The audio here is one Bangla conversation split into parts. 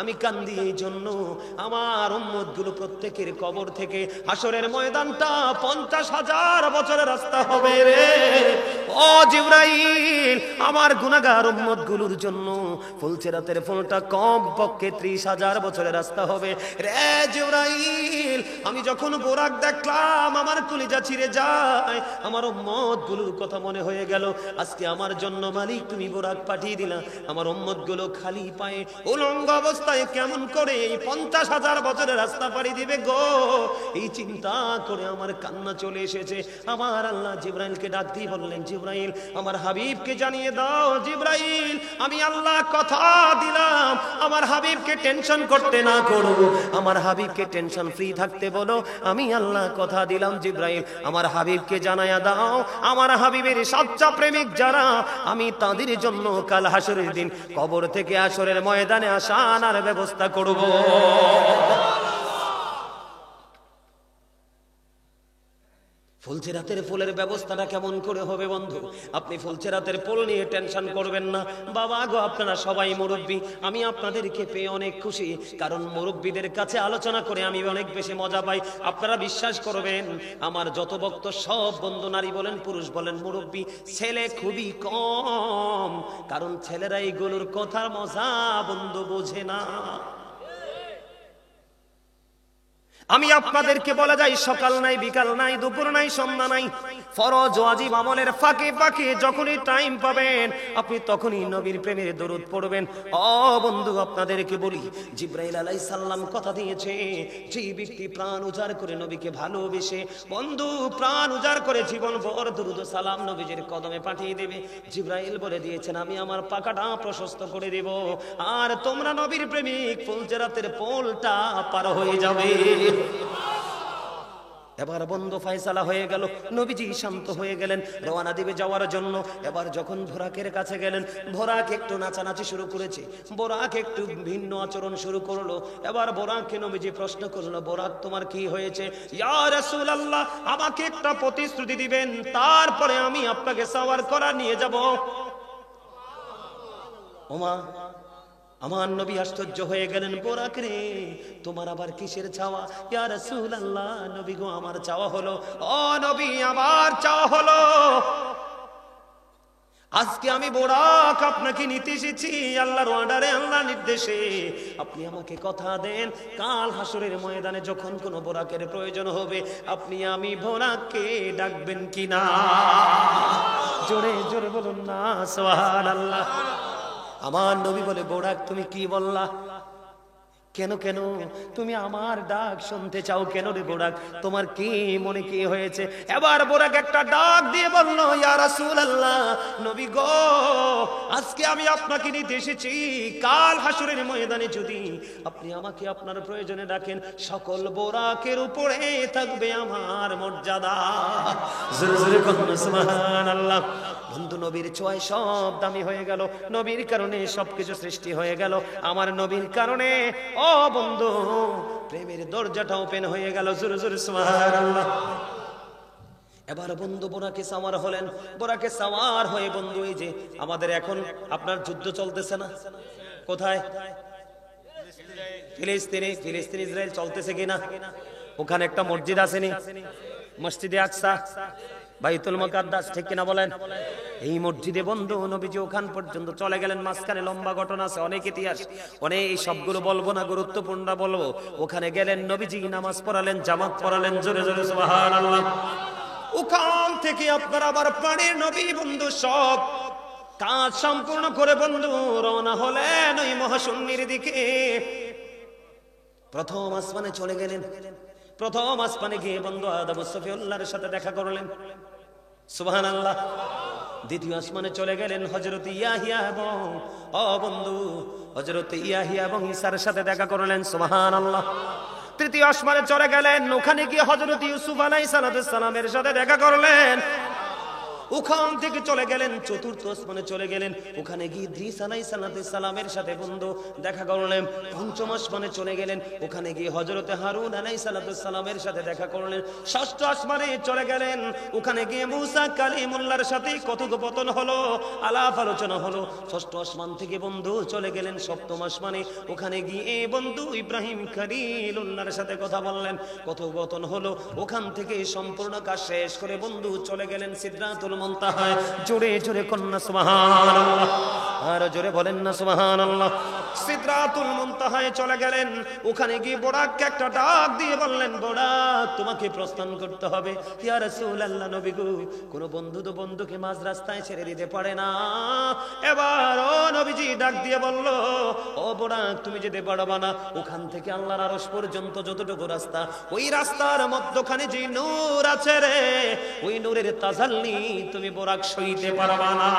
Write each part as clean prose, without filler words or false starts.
আমি কান্দি এই জন্য, আমার উম্মতগুলো প্রত্যেকের কবর থেকে হাসরের ময়দানটা 50,000 বছরের রাস্তা হবে রে। ও জিবরাইল, আমার গুনাহগার উম্মতগুলোর জন্য ফুলসিরাতের ফুলটা কমপক্ষে 30,000 বছরের রাস্তা হবে রে জিবরাইল। আমি যখন বোরাক দেখলাম আমার কলিজা ছিঁড়ে যায়, আমার উম্মতগুলোর কথা মনে হয়ে গেল। আজকে আমার জন্য মালিক তুমি বোরাক পাঠিয়ে দিলা, আমার উম্মতগুলো খালি পায়ে উলঙ্গ অবস্থায় কেমন করে এই 50,000 বছরের রাস্তা পাড়ি দিবে গো। এই চিন্তা করে আমার কান্না চলে এসেছে। আমার আল্লাহ জিবরাইলকে ডাক দিয়ে বললেন, জিবরাইল আমার হাবিবকে জানিয়ে দাও। জিবরাইল আমি আল্লাহ কথা দিলাম আমার হাবিবকে টেনশন করতে না করো, আমার হাবিবকে টেনশন ফ্রি থাকতে বলো। আমি আল্লাহ কথা দিলাম জিবরাইল আমার হাবিবকে জানায়া দাও, আমার হাবিবের সচ্চা প্রেমিক যারা, আমি তাদের জন্য কাল হাসরের দিন কবর থেকে হাসরের ময়দানে আসার ব্যবস্থা করব। ফুলসিরাতের ফুলের ব্যবস্থাটা কেমন করে হবে বন্ধু? আপনি ফুলসিরাতের ফুল নিয়ে টেনশন করবেন না। বাবা গো, আপনারা সবাই মুরব্বী, আমি আপনাদেরকে পেয়ে অনেক খুশি, কারণ মুরব্বীদের কাছে আলোচনা করে আমি অনেক বেশি মজা পাই। আপনারা বিশ্বাস করবেন, আমার যত বক্ত সব বন্ধু, নারী বলেন পুরুষ বলেন, মুরব্বী ছেলে খুবই কম, কারণ ছেলেরা এইগুলোর কথার মজা বন্ধু বোঝে না। আমি আপনাদেরকে বলা যায়, সকাল নাই বিকাল নাই দুপুর নাই সন্ধ্যা নাই, ফরজ ওয়াজিব আমলের ফাঁকে ফাঁকে যখনই টাইম পাবেন আপনি তখনই নবীর প্রেমের দরুদ পড়বেন। ও বন্ধু, আপনাদেরকে বলি, জিবরাইল আলাইহিস সালাম কথা দিয়েছে, যে ব্যক্তি প্রাণ উজাড় করে নবীকে ভালোবেসে, বন্ধু প্রাণ উজাড় করে জীবন ভর দরুদ ও সালাম নবীজির কদমে পাঠিয়ে দেবে, জিবরাইল বলে দিয়েছেন আমি আমার পাকাটা প্রশস্ত করে দেব, আর তোমরা নবীর প্রেমিক ফুলসিরাতের পোলটা পার হয়ে যাবে। এবার বন্ধ ফায়সালা হয়ে গেল, নবীজি শান্ত হয়ে গেলেন, রওনা দিবে যাওয়ার জন্য। এবার যখন বোরাকের কাছে গেলেন, বোরাক একটু নাচানাচি শুরু করেছে, বোরাক একটু ভিন্ন আচরণ শুরু করলো। এবার বোরাককে নবীজি প্রশ্ন করলো, বোরাক তোমার কি হয়েছে? ইয়া রাসূলুল্লাহ, আমাকে একটা প্রতিশ্রুতি দিবেন, তারপরে আমি আপনাকে সাওয়ার করা নিয়ে যাব। ওমা, আমার নবী আশ্চর্য হয়ে গেলেন, বোরাক রে তোমার আবার কিসের চাওয়া? ইয়া রাসূলুল্লাহ, নবী গো আমার চাওয়া হলো, ও নবী আমার চাওয়া হলো, আজকে আমি বোরাক আপনাকে নিতে এসেছি আল্লাহর অর্ডারে, আল্লাহর নির্দেশে। আপনি আমাকে কথা দেন, কাল হাসরের ময়দানে যখন কোনো বোরাকের প্রয়োজন হবে আপনি আমি বোরাককে ডাকবেন কিনা? জোরে জোরে বলুন না সুবহানাল্লাহ। আমার নবী বলে, বোরাক তুমি কি বললা? কেন কেন তুমি আমার ডাক শুনতে চাও কেন রে বোরাক? তোমার কি মনে কি হয়েছে? এবার বোরাক একটা ডাক দিয়ে বলল, ইয়া রাসূলুল্লাহ, নবী গো আজকে আমি আপনাকে নিতে এসেছি, কাল হাসরের ময়দানে যদি আপনি আমাকে আপনার প্রয়োজনে ডাকেন, সকল বোরাকের উপরে থাকবে আমার মর্যাদা। জোরে জোরে বলুন সুবহানাল্লাহ। বন্ধু, নবীর ছোঁয়ায় সব দামি হয়ে গেল, নবীর কারণে সবকিছু সৃষ্টি হয়ে গেল, আমার নবীর কারণে ও বন্ধু প্রেমের দরজাটা ওপেন হয়ে গেল। জোরে জোরে সুবহানাল্লাহ। এবার বন্ধু বোরাকে সাওয়ার হলেন, বোরাকে সাওয়ার হয়ে বন্ধু এই যে আমাদের এখন আপনার যুদ্ধ চলতেছে না, কোথায়? ফিলিস্তিনে। ফিলিস্তিন ইসরায়েল চলতেছে কিনা? ওখানে একটা মসজিদ আসেনি, মসজিদে আকসা, বাইতুল মুকাদ্দাস, ঠিক কিনা বলেন? এই মসজিদে বন্ধু নবীজি ওখান পর্যন্ত চলে গেলেন। মাঝখানে লম্বা ঘটনা আছে, অনেক ইতিহাস, অনেক এই সবগুলো বলবো না, গুরুত্বপূর্ণ বলবো। ওখানে গেলেন, নবীজি নামাজ পড়ালেন, জামাত পড়ালেন। জোরে জোরে সুবহানাল্লাহ। ওখান থেকে আপনার আবার প্রাণের নবী বন্ধু সব কাজ সম্পূর্ণ করে বন্ধু রওনা হলেন ওই মহাশূন্যের দিকে। প্রথম আসমানে চলে গেলেন, প্রথম আসমানে গিয়ে বন্ধু আদম সফিউল্লাহর সাথে দেখা করলেন। সুবহানাল্লাহ। দ্বিতীয় আসমানে চলে গেলেন, হযরত ইয়াহিয়া এবং বন্ধু হযরত ইয়াহিয়া এবং ঈসার সাথে দেখা করলেন। সুবহানাল্লাহ। তৃতীয় আসমানে চলে গেলেন, ওখানে গিয়ে হযরত ইউসুফ আলাইহিস সালামের সাথে দেখা করলেন। ওখান থেকে চলে গেলেন চতুর্থ আসমানে চলে গেলেন, ওখানে গিয়ে ইদ্রিস আলাইহিস সালামের সাথে বন্ধু দেখা করলেন। পঞ্চম আসমানে চলে গেলেন, ওখানে গিয়ে হযরতে হারুন আলাইহিস সালামের সাথে দেখা করলেন। ষষ্ঠ আসমানে চলে গেলেন, ওখানে গিয়ে মুসা কালিমুল্লাহর সাথে কথোপকথন হলো, আলাপ আলোচনা হলো। ষষ্ঠ আসমান থেকে বন্ধু চলে গেলেন সপ্তম আসমানে, ওখানে গিয়ে বন্ধু ইব্রাহিম খলিলুল্লাহর সাথে কথা বললেন, কথোপকথন হলো। ওখান থেকে সম্পূর্ণ কাজ শেষ করে বন্ধু চলে গেলেন সিদরাতুল মুনতাহায়। জোরে জোরে কন্যা সুবহানাল্লাহ, আর জোরে বলেন না সুবহানাল্লাহ। সিদরাতুল মুনতাহায় চলে গেলেন, ওখানে গিয়ে বোরাককে একটা ডাক দিয়ে বললেন, বোরাক তোমাকে প্রস্থান করতে হবে। ইয়া রাসূলুল্লাহ, নবী গো, কোন বন্ধু তো বন্ধুকে মাঝ রাস্তায় ছেড়ে দিতে পারে না। এবার ও নবীজি ডাক দিয়ে বলল, ও বোরাক তুমি যেতে পারবা না, ওখান থেকে আল্লাহর আরশ পর্যন্ত যতটুকু রাস্তা, ওই রাস্তার মধ্যখানে যে নূর আছে রে, ওই নূরের তাজাল্লি তুমি বোরাক সইতে পারবা না।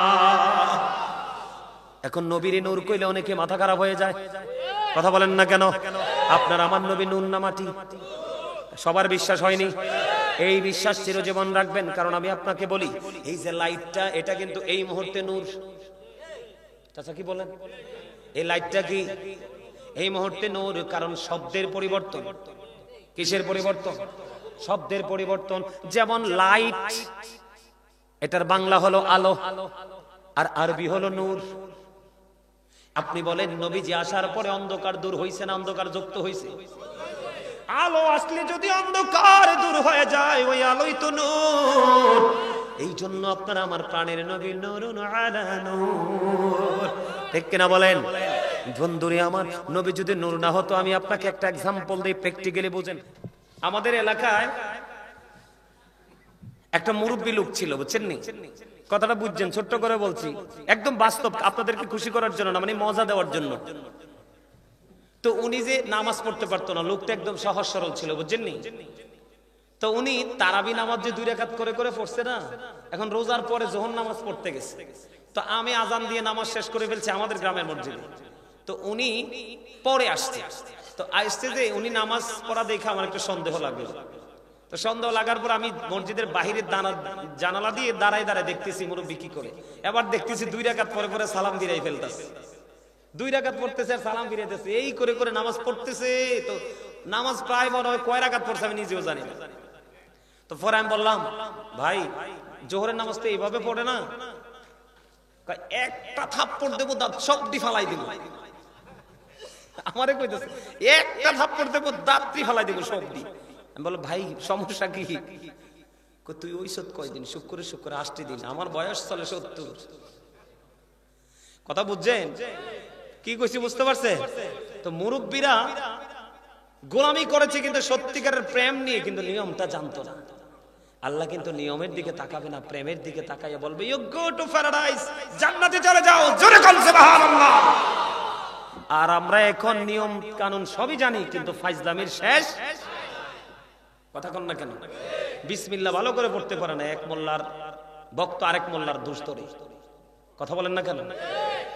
এখন নবীর নূর কইলে অনেকে মাথা খারাপ হয়ে যায়, কথা বলেন না কেন? আপনার আমার নবী নূর না মাটি? সবার বিশ্বাস হয়নি? এই বিশ্বাস চিরজীবন রাখবেন, কারণ আমি আপনাকে বলি, এই যে লাইটটা, এটা কিন্তু এই মুহূর্তে নূর। চাচা কি বলেন? এই লাইটটা কি এই মুহূর্তে নূর? কারণ শব্দের পরিবর্তন। কিসের পরিবর্তন? শব্দের পরিবর্তন। যেমন লাইট, এটার বাংলা হলো আলো, আর আরবি হলো নূর। আপনি বলেন নবীজি আসার পরে অন্ধকার দূর হইছে না অন্ধকার যুক্ত হইছে? আলো আসলে যদি অন্ধকার দূর হয়ে যায়, ওই আলোই তো নূর। এই জন্য আপনারা আমার প্রাণের নবী নূরুন আলা নূর, ঠিক কিনা বলেন? বন্ধুরে আমার, নবী যদি নূর না হতো, আমি আপনাকে একটা এক্সাম্পল দিই, প্র্যাকটিক্যালি বুঝেন। আমাদের এলাকায় একটা মুরব্বী লোক ছিল, বুঝছেন নি? কথাটা বুঝছেন, ছোট্ট করে বলছি, একদম বাস্তব, আপনাদেরকে খুশি করার জন্য না, মানে মজা দেওয়ার জন্য। তো উনি যে নামাজ পড়তে পারতো না, লোকটা একদম সহজ সরল ছিল, বুঝছেন নি? তো উনি তারাবি নামাজ যে 2 রাকাত করে করে পড়ছে না, এখন রোজার পরে যোহর নামাজ পড়তে গেছে। তো আমি আজান দিয়ে নামাজ শেষ করে ফেলছি আমাদের গ্রামের মসজিদে। তো উনি পরে আসছে, তো আসছে যে উনি নামাজ পড়া দেখে আমার একটু সন্দেহ লাগলো। তো সন্দেহ লাগার পর আমি মসজিদের বাহিরের জানালা দিয়ে দাঁড়ায় দাঁড়ায় দেখতেছি মুরব্বি কি করে। এবার দেখতেছি 2 রাকাত পরে পরে সালাম ফিরাই ফেলতেছে, 2 রাকাত পড়তেছে আর সালাম ফিরাইতেছে, এই করে করে নামাজ পড়তেছে। তো নামাজ প্রায় মনে হয় কয় রাকাত পড়ছে আমি নিজেও জানি না। তো পরে আমি বললাম, ভাই জোহরের নামাজ তো এইভাবে পড়ে না, একটা থাপ্পড় দেবো দাঁত সবটি ফালাই দিব। আমারে কইতেছে একটা থাপ্পড় দেবো দাঁতটি ফালাই দিব সবটি। আমি বললাম, ভাই সমস্যা কি? তুই ওই সত কয়দিন, শুক্রে শুক্রে 8টি দিন, আমার বয়স চলে 70। কথা বুঝছেন কি কইছি? বুঝতে পারছে? তো মুরব্বীরা গোলামি করেছে কিন্তু সত্যিকারের প্রেম নিয়ে, কিন্তু নিয়মটা জানতো না। আল্লাহ কিন্তু নিয়মের দিকে তাকাবে না, প্রেমের দিকে তাকাইয়া বলবে, ইউ গো টু প্যারাডাইস, জান্নাতে চলে যাও, জোরে বল সুবহানাল্লাহ। আর আমরা এখন নিয়ম কানুন সবই জানি, কিন্তু ফাইজলামির শেষ কথা কন না কেন? বিসমিল্লাহ ভালো করে পড়তে পারে না, এক মোল্লার বক্ত আরেক মোল্লার দোষ ধরে। কথা বলেন না কেন?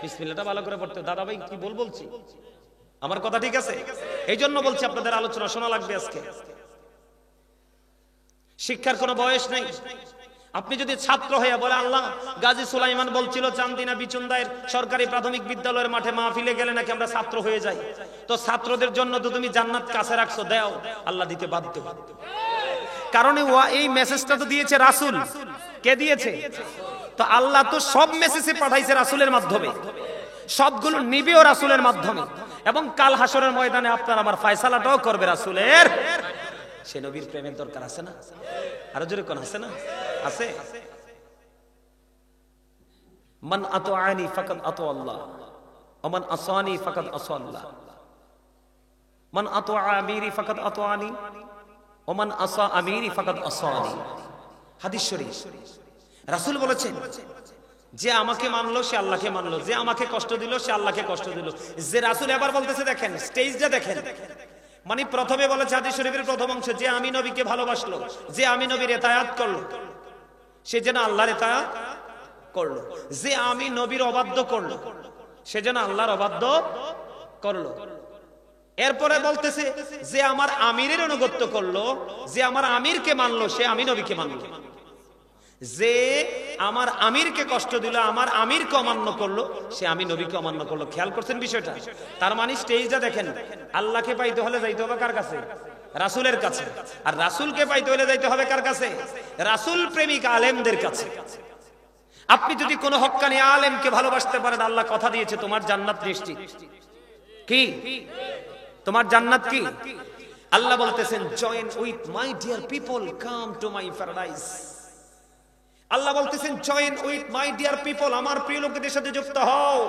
বিসমিল্লাহটা ভালো করে পড়তে। দাদা ভাই কি বলছি? আমার কথা ঠিক আছে? এই জন্য বলছি আপনাদের আলোচনা শোনা লাগবে আজকে। শিক্ষার কোনো বয়স নেই। আপনি যদি ছাত্র হয়ে বলে, আল্লাহ গাজী সুলাইমান বলছিল চান্দিনা বিচুন্দায়ের সরকারি প্রাথমিক বিদ্যালয়ের মাঠে মাহফিলে গেলে নাকি আমরা ছাত্র হয়ে যাই, তো ছাত্রদের জন্য তো তুমি জান্নাত কাছে রাখছো, দাও, আল্লাহ দিতে বাধ্য। কারণ এই মেসেজটা তো দিয়েছে রাসূল। কে দিয়েছে? তো আল্লাহ তো সব মেসেজে পাঠাইছে রাসূলের মাধ্যমে, সবগুলো নিবেও রাসূলের মাধ্যমে, এবং কাল হাসরের ময়দানে আপনার আমার ফয়সালাটাও করবে রাসূলের। সে নবীর প্রেমের দরকার আছে না? আরো জোরে কোন আছে না? আছে। মান আতাআনি ফাকাদ আতা আল্লাহ ওয়া মান আসানি ফাকাদ আসা আল্লাহ। মান আতা আমিরি ফাকাদ আতাআনি ওয়া মান আসা আমিরি ফাকাদ আসানি। হাদিস শরীফ। রাসূল বলেছেন, যে আমাকে মানলো সে আল্লাহকে মানলো, যে আমাকে কষ্ট দিল সে আল্লাহকে কষ্ট দিল। যে রাসূল এবার বলতেছে, দেখেন স্টেজটা দেখেন, মানে প্রথমে বলেছে হাদিস শরীফের প্রথম অংশ, যে আমি নবীকে ভালোবাসলো, যে আমি নবীর ইতাআত করলো, সে যেন আল্লাহর ইতাআত করলো। যে আমি নবীর অবাধ্য করলো, সে যেন আল্লাহর অবাধ্য করলো। এরপরে বলতেছে, যে আমার আমিরের আনুগত্য করলো, যে আমার আমিরকে মানলো, সে আমি নবীকে মানলো। যে আমার আমিরকে কষ্ট দিল, আমার আমিরকে অমান্য করলো, সে আমি নবীকে অমান্য করলো। খেয়াল করছেন বিষয়টা? তার মানে স্টেজটা দেখেন, আল্লাহকে পাইতে হলে যাইতে হবে কার কাছে? রাসূলের কাছে। আর রাসূলকে পাইতে হলে যাইতে হবে কার কাছে? রাসূল প্রেমিক আলেমদের কাছে। আপনি যদি কোনো হক্কানি আলেমকে ভালোবাসতে পারেন, আল্লাহ কথা দিয়েছে তোমার জান্নাত নিশ্চিত। কি তোমার জান্নাত? কি আল্লাহ বলতেছেন, join with my dear people, come to my paradise. আল্লাহ বলতেছেন, join with my dear people, আমার প্রিয় লোকদের সাথে যুক্ত হও।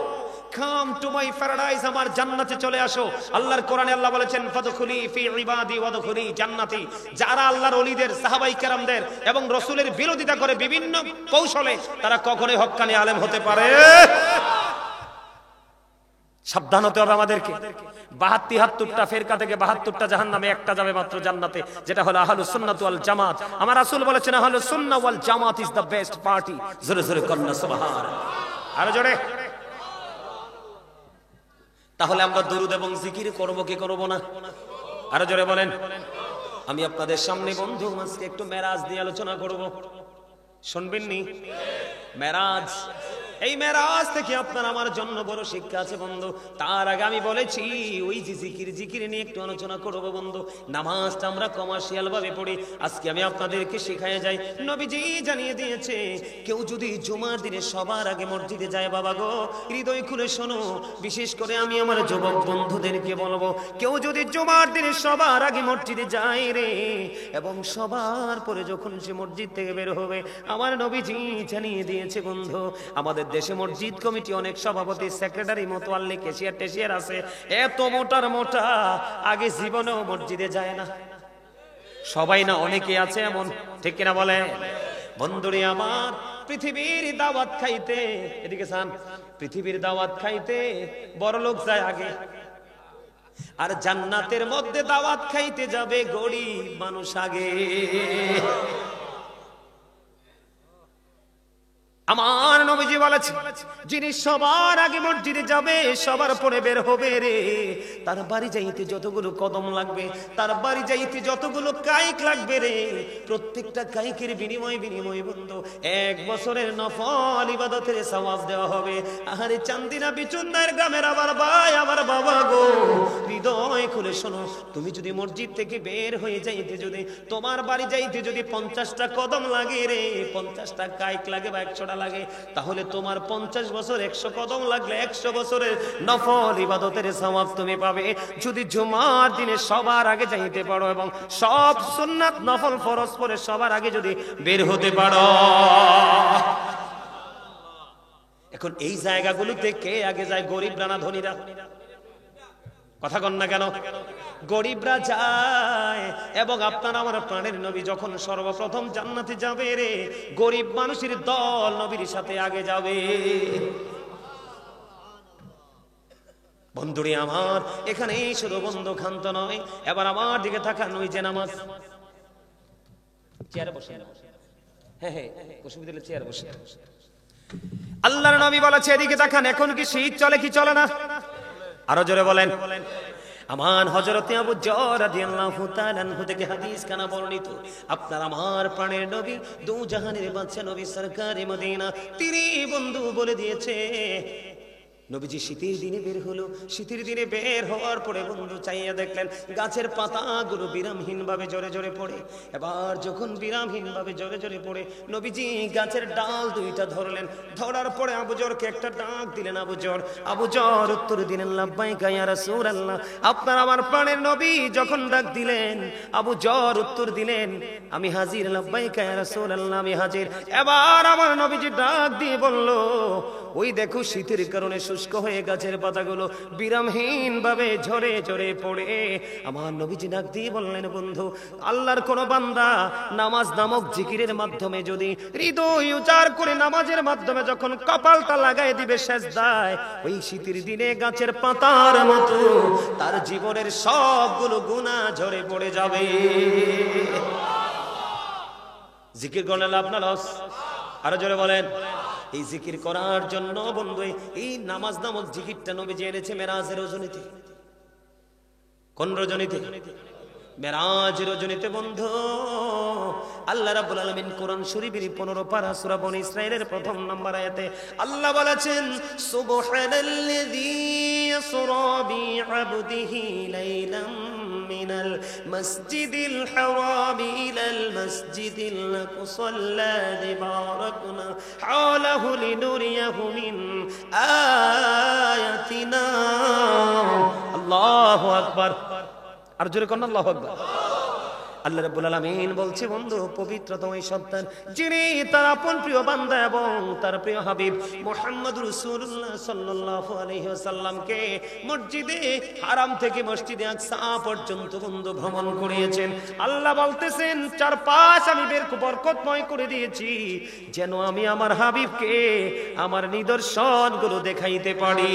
কাম টু মাই প্যারাডাইস, আমার জান্নাতে চলে আসো। আল্লাহর কোরআনে আল্লাহ বলেছেন, ফাদখুলি ফি ইবাদি ওয়াদখুলি জান্নাতি। যারা আল্লাহর ওলিদের, সাহাবায়ে কেরামদের এবং রাসূলের বিরোধিতা করে বিভিন্ন কৌশলে, তারা কখনোই হক্কানি আলেম হতে পারে। সাবধান হতে হবে আমাদেরকে। ৭২-৭২টা ফেরকা থেকে ৭২টা জাহান্নামে, একটা যাবে মাত্র জান্নাতে, যেটা হলো আহলুস সুন্নাত ওয়াল জামাত। আমার রাসূল বলেছেন, আহলুস সুন্নাহ ওয়াল জামাত ইজ দ্য বেস্ট পার্টি। জোরে জোরে কন্না সুবহান, আরো জোরে। তাহলে আমরা দরুদ এবং জিকির করব কি করব না? আরো জোরে বলেন। আমি আপনাদের সামনে বন্ধু আজকে একটু মেরাজ নিয়ে আলোচনা করব, শুনবেন নি? মেরাজ, এই মেরাজ থেকে আপনার আমার জন্য বড় শিক্ষা আছে বন্ধু। তার আগে আমি বলেছি, ওই যে জিকির নিয়ে একটু আলোচনা করবো বন্ধু। নামাজটা আমরা কমার্শিয়াল ভাবে পড়ি, আজকে আমি আপনাদেরকে শেখায় যাই। নবীজি জানিয়ে দিয়েছে, কেউ যদি জুমার দিনে সবার আগে মসজিদে যায়, বাবা গো হৃদয় খুলে শোনো, বিশেষ করে আমি আমার যুবক বন্ধুদেরকে বলবো, কেউ যদি জুমার দিনে সবার আগে মসজিদে যায় রে, এবং সবার পরে যখন সে মসজিদ থেকে বের হবে, আমার নবীজি জানিয়ে দিয়েছে বন্ধু, আমাদের দেশে মসজিদ কমিটি অনেক সভাপতি, সেক্রেটারি, মোতোয়াল্লি, ক্যাশিয়ার টেশিয়ার আছে, এত মোটার মোটা, আগে জীবনেও মসজিদে যায় না। সবাই না, অনেকে আছে এমন, ঠিক কিনা বলে? বন্ধুরে আমার, পৃথিবীর দাওয়াত খাইতে, এদিকে চান, পৃথিবীর দাওয়াত খাইতে বড় লোক যায় আগে, আর জান্নাতের মধ্যে দাওয়াত খাইতে যাবে গরিব মানুষ আগে। আমার নবীজি বলেছে, যিনি সবার আগে মসজিদে যাবে, সবার পরে বের হবে রে, তার বাড়ি যাইতে যতগুলো কদম লাগবে, তার বাড়ি যাইতে যতগুলো কাইক লাগবে রে, প্রত্যেকটা কাইকের বিনিময় বন্ধু 1 বছরের নফল ইবাদতের সওয়াব দেওয়া হবে। আরে চান্দিনা বিচুন্দার গ্রামের আমার ভাই, আমার বাবা গো, হৃদয় খুলে শোনো, তুমি যদি মসজিদ থেকে বের হয়ে যাইতে, যদি তোমার বাড়ি যাইতে যদি 50টা কদম লাগে রে, 50টা কাইক লাগে বা 100টা লাগে, তাহলে তোমার 50 বছর 100 কদম লাগলে 100 বছরের নফল ইবাদতের সওয়াব তুমি পাবে, যদি জুমার দিনে সবার আগে যাইতে পারো এবং সব সুন্নাত নফল ফরজ পড়ে সবার আগে যদি বের হতে পারো। এখন এই জায়গাগুলোতে কে আগে যায়? গরিবরা না ধনীরা? কথা কন না কেন? গরিবরা যায়। এবং আপনার আমার প্রাণের নবী যখন সর্বপ্রথম জান্নাতে যাবে রে, গরিব মানুষের দল নবীর সাথে আগে যাবে। বন্ধুরে আমার, এখানে শুধু বন্ধু ক্ষান্ত নয়, এবার আমার দিকে তাকান, ওই যে নামাজ, চেয়ারে বসে, হ্যাঁ অসুবিধা হলে চেয়ারে বসে। আল্লাহর নবী বলেছে, এদিকে তাকান, এখন কি শীত চলে কি চলে না? আরো জোরে বলেন। আমার হযরতে আবু যর রাদিয়াল্লাহু তাআলা আনহু থেকে হাদিস কানা বর্ণিত, আপনার আমার প্রাণের নবী, দু জাহানের বাদশা নবী সরকারে মদিনা, তিনি বন্ধু বলে দিয়েছে, নবীজি শীতের দিনে বের হলো, শীতের দিনে বের হওয়ার পরে বন্ধু চাইয়া দেখলেন গাছের পাতাগুলো বিরামহীন ভাবে জোরে জোরে পড়ে। এবার যখন বিরামহীন ভাবে জোরে জোরে পড়ে, নবীজি গাছের ডাল 2টা ধরলেন, ধরার পরে আবু যরকে একটা ডাক দিলেন। আবু যর উত্তর দিলেন, লাব্বাইকা ইয়া রাসূলুল্লাহ। আপনার আমার প্রাণের নবী যখন ডাক দিলেন, আবু যর উত্তর দিলেন, আমি হাজির, লাব্বাইকা ইয়া রাসূলুল্লাহ, আমি হাজির। এবার আমার নবীজি ডাক দিয়ে বলল, ওই দেখো শীতের কারণে শুষ্ক হয়ে গাছের পাতাগুলো বিরামহীন ভাবে ঝরে ঝরে পড়ে। আমার নবীজি ডাক দিয়ে বললেন, বন্ধু, আল্লাহর কোন বান্দা নামাজ নামক জিকিরের মাধ্যমে যদি হৃদয় উজাড় করে নামাজের মাধ্যমে যখন কপালটা লাগাই দিবে সেজদায়, ওই শীতের দিনে গাছের পাতার মতো তার জীবনের সবগুলো গুনাহ ঝরে পড়ে যাবে। জিকির করলে লাভ না লস? আরো জোরে বলেন। এই জিকির করার জন্য বন্ধু, এই নামাজ নামক জিকিরটা নবীজি এনেছে মেরাজের রজনীতে। কোন রজনীতে? মেরাজ রজনীতে বন্ধু আল্লাহ রাব্বুল আলামিন কোরআন শরীফের 15 পারা সূরা বনী ইসরাঈলের প্রথম নম্বর আয়াতে আল্লাহ বলেছেন সুবহানাল্লাযী ইয়াসরা বিআবদিহি লাইলাম মিনাল মাসজিদিল হারাম ইলাল মাসজিদিল আকসাল্লাযী বারাকনা হাওলাহু লিনুরিয়াহু মিন আয়াতিনা আল্লাহু আকবার আর জোরে কোন আল্লাহু আকবার আল্লাহ রাব্বুল আলামিন বলছে বন্ধু পবিত্রতম এই সন্তান যিনি তার আপন প্রিয় বান্দা এবং তার প্রিয় হাবিব মুহাম্মদুর রাসূলুল্লাহ সাল্লাল্লাহু আলাইহি ওয়াসাল্লামকে মসজিদে হারাম থেকে মসজিদে আকসা পর্যন্ত বন্ধু ভ্রমণ করিয়েছেন আল্লাহ বলতেছেন চারপাশ আমি বরকতময় করে দিয়েছি যেন আমি আমার হাবিবকে আমার নিদর্শনগুলো দেখাইতে পারি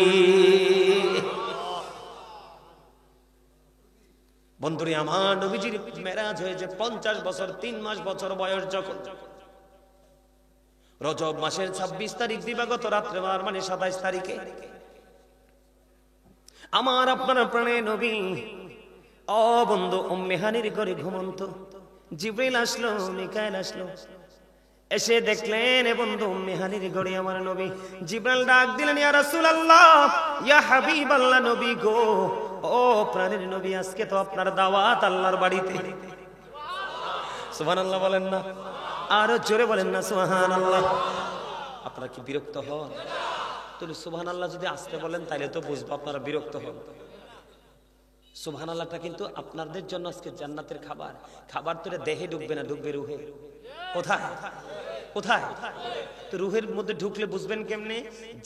বন্ধুরে আমার নবীজির মেরাজ হয়েছে 50 বছর 3 বছর বয়স যখন রজব মাসের 26 তারিখ দিবাগত রাত্রে মানে 27 তারিখে আমার আপনার প্রাণের নবী ও বন্ধু উম্মে হানির ঘরে ঘুমন্ত জিবরিল আসলো মিকাইল আসলো এসে দেখলেন এ বন্ধু উম্মে হানির ঘরে আমার নবী জিবরাইল ডাক দিলেন ইয়া রাসূলুল্লাহ ইয়া হাবিবাল্লাহ নবী গো ও প্রাণের নবী আজকে তো আপনার দাওয়াত আল্লাহর বাড়িতে সুবহানাল্লাহ বলেন না আরো জোরে বলেন না সুবহানাল্লাহ আপনারা কি বিরক্ত হন তাহলে সুবহানাল্লাহ যদি আসতে বলেন তাহলে তো বুঝবো আপনারা বিরক্ত হন সুবহানাল্লাহটা কিন্তু আপনাদের জন্য আজকে জান্নাতের খাবার খাবার তো দেহে ঢুকবে না ঢুকবে রুহে কোথায় কোথায় তো রুহের মধ্যে ঢুকলে বুঝবেন কেমনে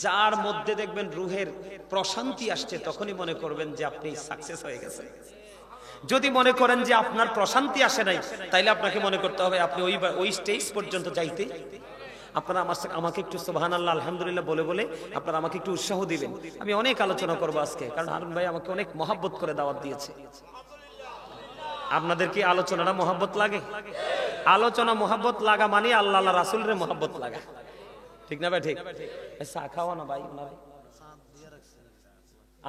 যার মধ্যে দেখবেন রুহের প্রশান্তি আসছে তখনই মনে করবেন যে আপনি সাকসেস হয়ে গেছেন যদি মনে করেন যে আপনার প্রশান্তি আসে নাই তাইলে আপনাকে মনে করতে হবে আপনি ওই স্টেজ পর্যন্ত যাইতে আপনারা আমাকে একটু সুবহানাল্লাহ আলহামদুলিল্লাহ বলে বলে আপনারা আমাকে একটু উৎসাহ দিবেন আমি অনেক আলোচনা করব আজকে কারণ হারুন ভাই আমাকে অনেক মহব্বত করে দাওয়াত দিয়েছে আপনাদের কি আলোচনাটা মহব্বত লাগে আলোচনা মহব্বত লাগা মানে আল্লাহ আল্লাহ রাসূলের মহব্বত লাগা ঠিক না ভাই ঠিক চা খাওয়া না ভাই ওনারে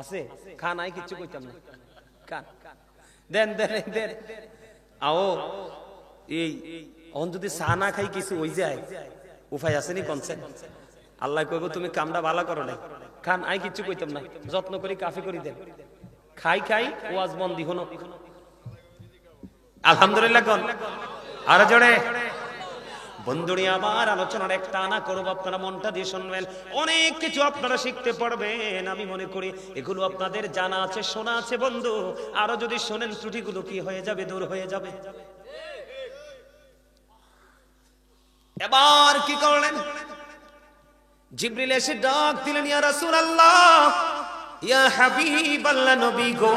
আছে খা নাই কিছু কইতাম না খান দেন দেন দেন আও এই অন যদি চা না খাই কিছু হই যায় উপায় আছে নি কনসেন আল্লাহ কইবো তুমি কামটা ভালো করো না খান আই কিছু কইতাম না যত্ন করি কাফি করি দেন খাই খাই ওয়াজ বন্দি হনো আলহামদুলিল্লাহ কোন আর জোরে বন্ধুরি আমার আলোচনার একটা আনা করব আপনারা মনটা দিয়ে শুনবেন অনেক কিছু আপনারা শিখতে পারবেন আমি মনে করি এগুলো আপনাদের জানা আছে শোনা আছে বন্ধু আরো যদি শুনেন ত্রুটিগুলো কি হয়ে যাবে দূর হয়ে যাবে এবার কি করলেন জিবরিল এসে ডাক দিলেন ইয়া রাসূলুল্লাহ ইয়া হাবিবাল্লাহ নবী গো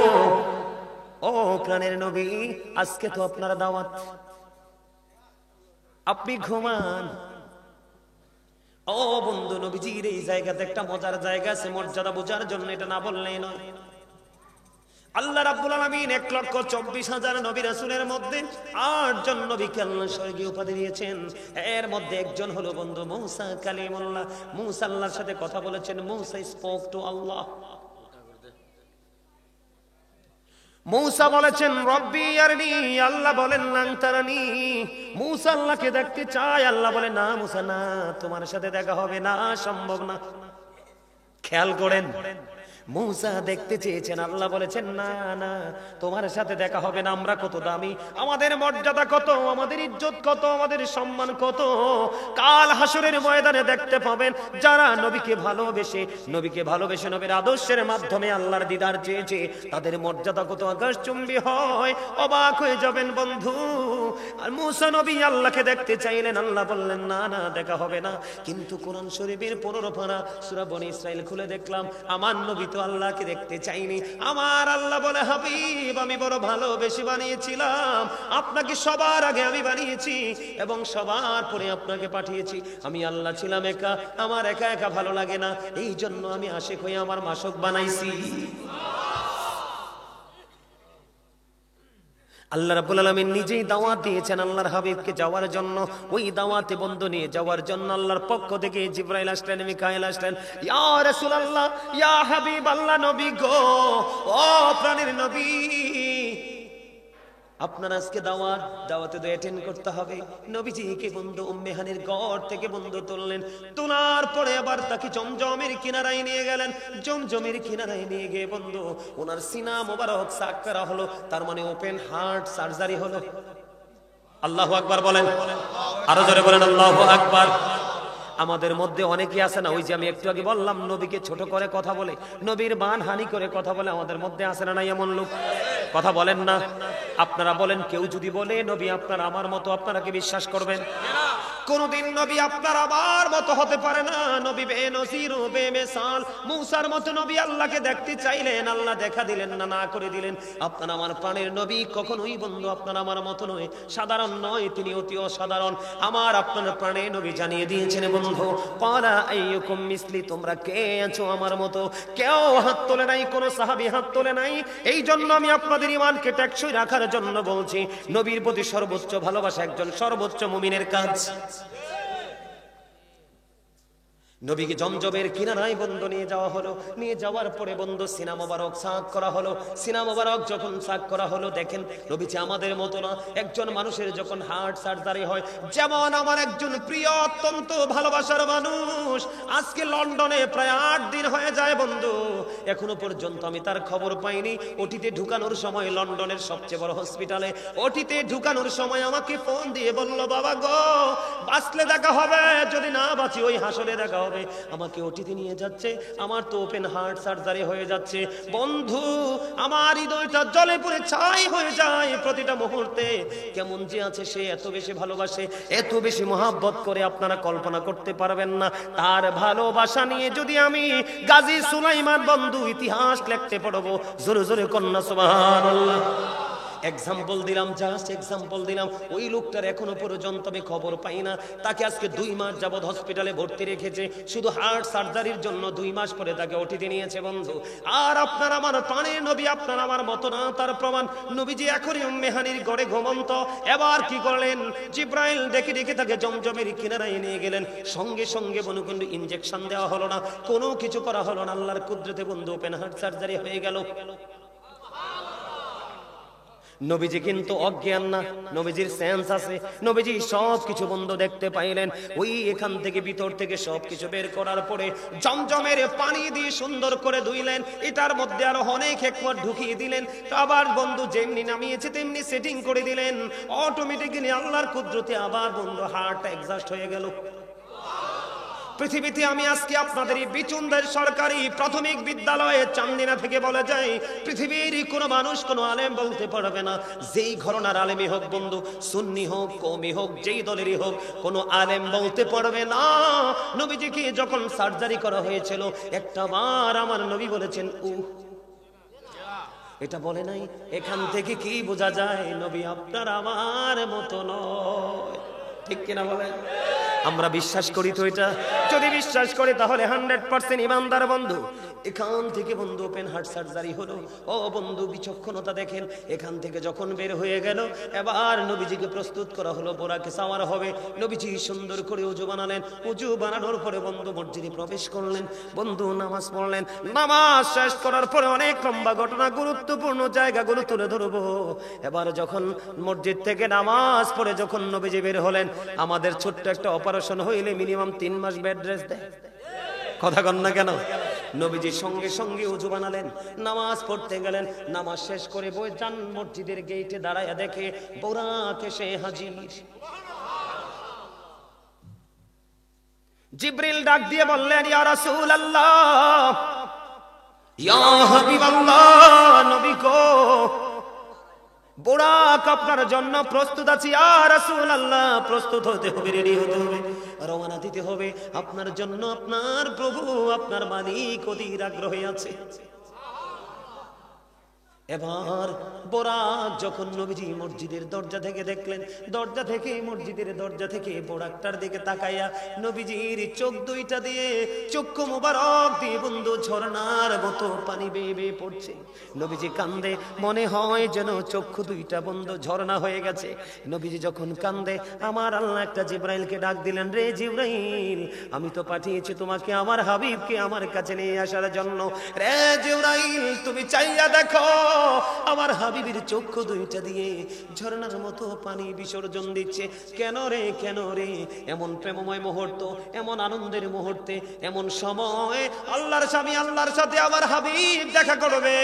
ও প্রাণের নবী আজকে তো আপনার দাওয়াত আপনি ঘুমান ও বন্ধু নবীজির এই জায়গাতে একটা মজার জায়গা আছে মর্যাদা বোঝার জন্য এটা না বললেই নয় আল্লাহ রাব্বুল আলামিন 1,24,000 নবী রাসূলের মধ্যে 8 জন নবীকে আল্লাহ স্বর্গীয় উপাধি দিয়েছেন এর মধ্যে একজন হলো বন্ধু মূসা কালিমুল্লাহ মূসা আল্লাহর সাথে কথা বলেছেন মূসা স্পোক টু আল্লাহ মূসা বলেছেন রব্বি আরনি আল্লাহ বলেন লান তারানি মূসা আল্লাহকে দেখতে চায় আল্লাহ বলে না মূসা না তোমার সাথে দেখা হবে না সম্ভব না খেয়াল করেন মূসা দেখতে চেয়েছেন আল্লাহ বলেছেন না না তোমার সাথে দেখা হবে না আমরা কত দামি আমাদের মর্যাদা কত আমাদের ইজ্জত কত আমাদের সম্মান কত কাল হাসরের ময়দানে দেখতে পাবেন যারা নবীকে ভালোবেসে নবীর আদর্শের মাধ্যমে আল্লাহর দিদার চেয়েছে তাদের মর্যাদা কত আকাশচুম্বী হয় অবাক হয়ে যাবেন বন্ধু আর মূসা নবী আল্লাহকে দেখতে চাইলেন আল্লাহ বললেন না না দেখা হবে না কিন্তু কোরআন শরীফের 15 পারা সূরা বনী ইসরাঈল খুলে দেখলাম আমার নবী আল্লাহকে দেখতে চাইনি আমার আল্লাহ বলে হাবিব আমি বড় ভালোবেসে বানিয়েছিলাম আপনাকে সবার আগে আমি বানিয়েছি এবং সবার পরে আপনাকে পাঠিয়েছি আমি আল্লাহ ছিলাম একা আমার একা একা ভালো লাগে না এই জন্য আমি আশিক হয়ে আমার মাশুক বানাইছি আল্লাহ রাব্বুল আলামিন নিজেই দাওয়াত দিয়েছেন আল্লাহর হাবিবকে যাওয়ার জন্য ওই দাওয়াতে বন্ধ নিয়ে যাওয়ার জন্য আল্লাহর পক্ষ থেকে জিবরাইল আসলেন মিকাইল আসলেন ইয়া রাসূলুল্লাহ ইয়া হাবিবাল্লাহ নবী গো ও প্রাণের নবী আপনার আজকে দাওয়াতে তো অ্যাটেন্ড করতে হবে। নবীজিকে বন্ধু উম্মে হানির ঘর থেকে বন্ধু তুললেন, তোলার পরে আবার তাকে জমজমের কিনারায় নিয়ে গেলেন। জমজমের কিনারায় নিয়ে গিয়ে বন্ধু ওনার সিনা মোবারক সাক করা হলো, তার মানে ওপেন হার্ট সার্জারি হলো। আল্লাহু আকবার বলেন, আরো জোরে বলেন আল্লাহু আকবার। আমাদের মধ্যে অনেকে আছে না, ওই যে আমি একটু আগে বললাম নবীকে ছোট করে কথা বলে, নবীর মানহানি করে কথা বলে, আমাদের মধ্যে আছে না নাই এমন লোক? কথা বলেন না। আপনারা বলেন, কেউ যদি বলে নবী আপনার আমার মতো, আপনারা কি বিশ্বাস করবেন? কোনদিন নবী আপনার আমার মতো হতে পারে না। নবী বেনজির ও বেমিসাল, মুসার মতো নবী আল্লাহকে দেখতে চাইলেন, আল্লাহ দেখা দিলেন না, না করে দিলেন। আপনার আমার প্রাণের নবী কখনোই বন্ধু আপনার আমার মতো নয়, সাধারণ নয়, তিনি অতি অসাধারণ। আমার আপনার প্রাণের নবী জানিয়ে দিয়েছেন বন্ধু, ক্বালা আইয়ুকুম মিসলি, তোমরা কে আছো আমার মতো? কেউ হাত তোলে নাই, কোন সাহাবী হাত তোলে নাই। এই জন্য আমি আপনাদের ঈমানকে টেকসই রাখার জন্য বলছি, নবীর প্রতি সর্বোচ্চ ভালোবাসা একজন সর্বোচ্চ মুমিনের কাজ। নবীকে জমজমের কিনারায় বন্ধু নিয়ে যাওয়া হলো। নিয়ে যাওয়ার পরে বন্ধু সিনা মোবারক সাক করা হলো। সিনা মোবারক যখন সাক করা হলো, দেখেন নবীজি আমাদের মতো না। একজন মানুষের যখন হার্ট সার্জারি হয়, যেমন আমার একজন প্রিয় অত্যন্ত ভালোবাসার মানুষ আজকে লন্ডনে প্রায় 8 দিন হয়ে যায় বন্ধু, এখনো পর্যন্ত আমি তার খবর পাইনি। ওটিতে ঢুকানোর সময়, লন্ডনের সবচেয়ে বড় হসপিটালে ওটিতে ঢুকানোর সময় আমাকে ফোন দিয়ে বলল, বাবা গো, বাঁচলে দেখা হবে, যদি না বাঁচি ওই হাসরে দেখা হবে। আমাকে ওটিতে নিয়ে যাচ্ছে, আমার তো ওপেন হার্ট সার্জারি হয়ে যাচ্ছে বন্ধু। আমার হৃদয়টা জ্বলে পুড়ে ছাই হয়ে যায় প্রতিটা মুহূর্তে। কেমন যে আছে সে, এত বেশি ভালোবাসে, এত বেশি মহব্বত করে, আপনারা কল্পনা করতে পারবেন না। তার ভালোবাসা নিয়ে যদি আমি গাজী সুলাইমান বন্ধু ইতিহাস লিখতে পারবো। জোরে জোরে কন্যা সুবহানাল্লাহ। এক্সাম্পল দিলাম, জাস্ট এক্সাম্পল দিলাম। ওই লোকটার এখনো পর্যন্ত আমি খবর পাই না। তাকে আজকে 2 মাস যাবত হসপিটালে ভর্তি রেখেছে, শুধু হার্ট সার্জারির জন্য। 2 মাস পরে তাকে ওটিতে নিয়েছে বন্ধু। আর আপনার আমার প্রাণের নবী আপনার আমার মতো না, তার প্রমাণ নবীজি এখনই উম্মে হানির ঘরে ঘুমন্ত। এবার কি করলেন, জিব্রাইল ডেকে ডেকে তাকে জমজমের কিনারায় নিয়ে গেলেন। সঙ্গে সঙ্গে বনুকুণ্ড ইনজেকশন দেওয়া হলো না, কোনো কিছু করা হলো না। আল্লাহর কুদরতে বন্ধু ওপেন হার্ট সার্জারি হয়ে গেল। নবীজি কিন্তু অজ্ঞান না, নবীজির সেন্স আছে। নবীজি সব কিছু বন্ধ দেখতে পাইলেন। ওই এখান থেকে ভিতর থেকে সব কিছু বের করার পরে জমজমের পানি দিয়ে সুন্দর করে ধুইলেন। এটার মধ্যে আরো অনেক হিকমত ঢুকিয়ে দিলেন। আবার বন্ধু যেমনি নামিয়েছে তেমনি সেটিং করে দিলেন। অটোমেটিক্যালি আল্লাহর কুদরতে আবার বন্ধু হার্ট এক্সাস্ট হয়ে গেল। পৃথিবীতে আমি আজকে আপনাদের এই বিচুনদের সরকারি প্রাথমিক বিদ্যালয়ে চান্দিনা থেকে বলে যাই, পৃথিবীর কোনো মানুষ, কোনো আলেম বলতে পারবে না, যেই ঘরানার আলেমই হোক বন্ধু, সুন্নি হোক, কওমি হোক, যেই দলেরই হোক, কোনো আলেম বলতে পারবে না নবীজিকে যখন সার্জারি করা হয়েছিল একটা বার আমার নবী বলেছেন এটা বলে নাই। এখান থেকে কি বোঝা যায়, নবী আপনার আমার মতো নয়। ঠিক কিনা বলেন? আমরা বিশ্বাস করি তো এটা? যদি বিশ্বাস করি তাহলে 100% ইমানদার বন্ধু। এখান থেকে বন্ধু ওপেন হার্ট সার্জারি হলো। ও বন্ধু বিচক্ষণতা দেখেন, এখান থেকে যখন বের হয়ে গেল, এবার নবীজিকে প্রস্তুত করা হলো, বোরাকে সাওয়ার হবে। নবীজি সুন্দর করে উজু বানালেন। উজু বানানোর পরে বন্ধু মসজিদে প্রবেশ করলেন। বন্ধু নামাজ পড়লেন। নামাজ শেষ করার পরে অনেক লম্বা ঘটনা, গুরুত্বপূর্ণ জায়গাগুলো তুলে ধরবো। এবার যখন মসজিদ থেকে নামাজ পড়ে যখন নবীজি বের হলেন, আমাদের ছোট্ট একটা অপারেশন হইলে মিনিমাম 3 মাস বেড রেস্ট দেয়। কথা কন না কেন? নবীজি সঙ্গে সঙ্গে উজু বানালেন, নামাজ পড়তে গেলেন। নামাজ শেষ করে বই যান মসজিদের গেটে দাঁড়ায়া দেখে বোরাক এসে হাজির। জিবরিল ডাক দিয়ে বললেন, ইয়া রাসূলুল্লাহ, ইয়া হাবিবাল্লাহ, নবী গো, বোরাক আপনার জন্য প্রস্তুত আছি। ইয়া রাসূলুল্লাহ, প্রস্তুত হতে হবে, রেডি হতে হবে, রওনা দিতে হবে আপনার জন্য। আপনার প্রভু, আপনার মালিক অধীর আগ্রহে আছে। এবার বোরাক যখন নবীজি মসজিদের দরজা থেকে দেখলেন, দরজা থেকে মসজিদের দরজা থেকে বোরাকটার দিকে তাকাইয়া নবীজির চোখ দুইটা দিয়ে, চক্ষু মোবারক দিয়ে বন্ধু ঝর্ণার মতো পানি বেয়ে বেয়ে পড়ছে। নবীজি কান্দে, মনে হয় যেন চক্ষু দুইটা বন্ধ ঝর্ণা হয়ে গেছে। নবীজি যখন কান্দে, আমার আল্লাহ একটা জিবরাইলকে ডাক দিলেন, রে জিবরাইল, আমি তো পাঠিয়েছি তোমাকে আমার হাবিবকে আমার কাছে নিয়ে আসার জন্য। রে জিবরাইল, তুমি চাইয়া দেখো আমার হাবিবের চক্ষু দুইটা দিয়ে ঝর্ণার মতো পানি বিসর্জন দিচ্ছে। কেন রে কেন রে? এমন প্রেমময় মুহূর্ত, এমন আনন্দের মুহূর্তে, এমন সময় আল্লাহর স্বামী আল্লাহর সাথে আমার হাবিব দেখা করবে,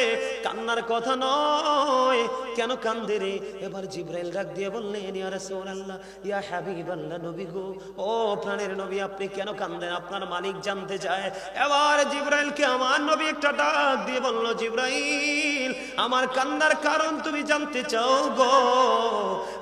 কান্নার কথা নয়। কেন কান্দে রে? এবার জিবরাইল ডাক দিয়ে বললেন, ইয়া রাসূলুল্লাহ, ইয়া হাবিবাল্লাহ, নবী গো, ও প্রাণের নবী, আপনি কেন কান্দেন? আপনার মালিক জানতে চায়। এবার জিবরাইলকে আমার নবী একটা ডাক দিয়ে বলল, জিবরাইল, আমার কান্নার কারণ তুমি জানতে চাও গো?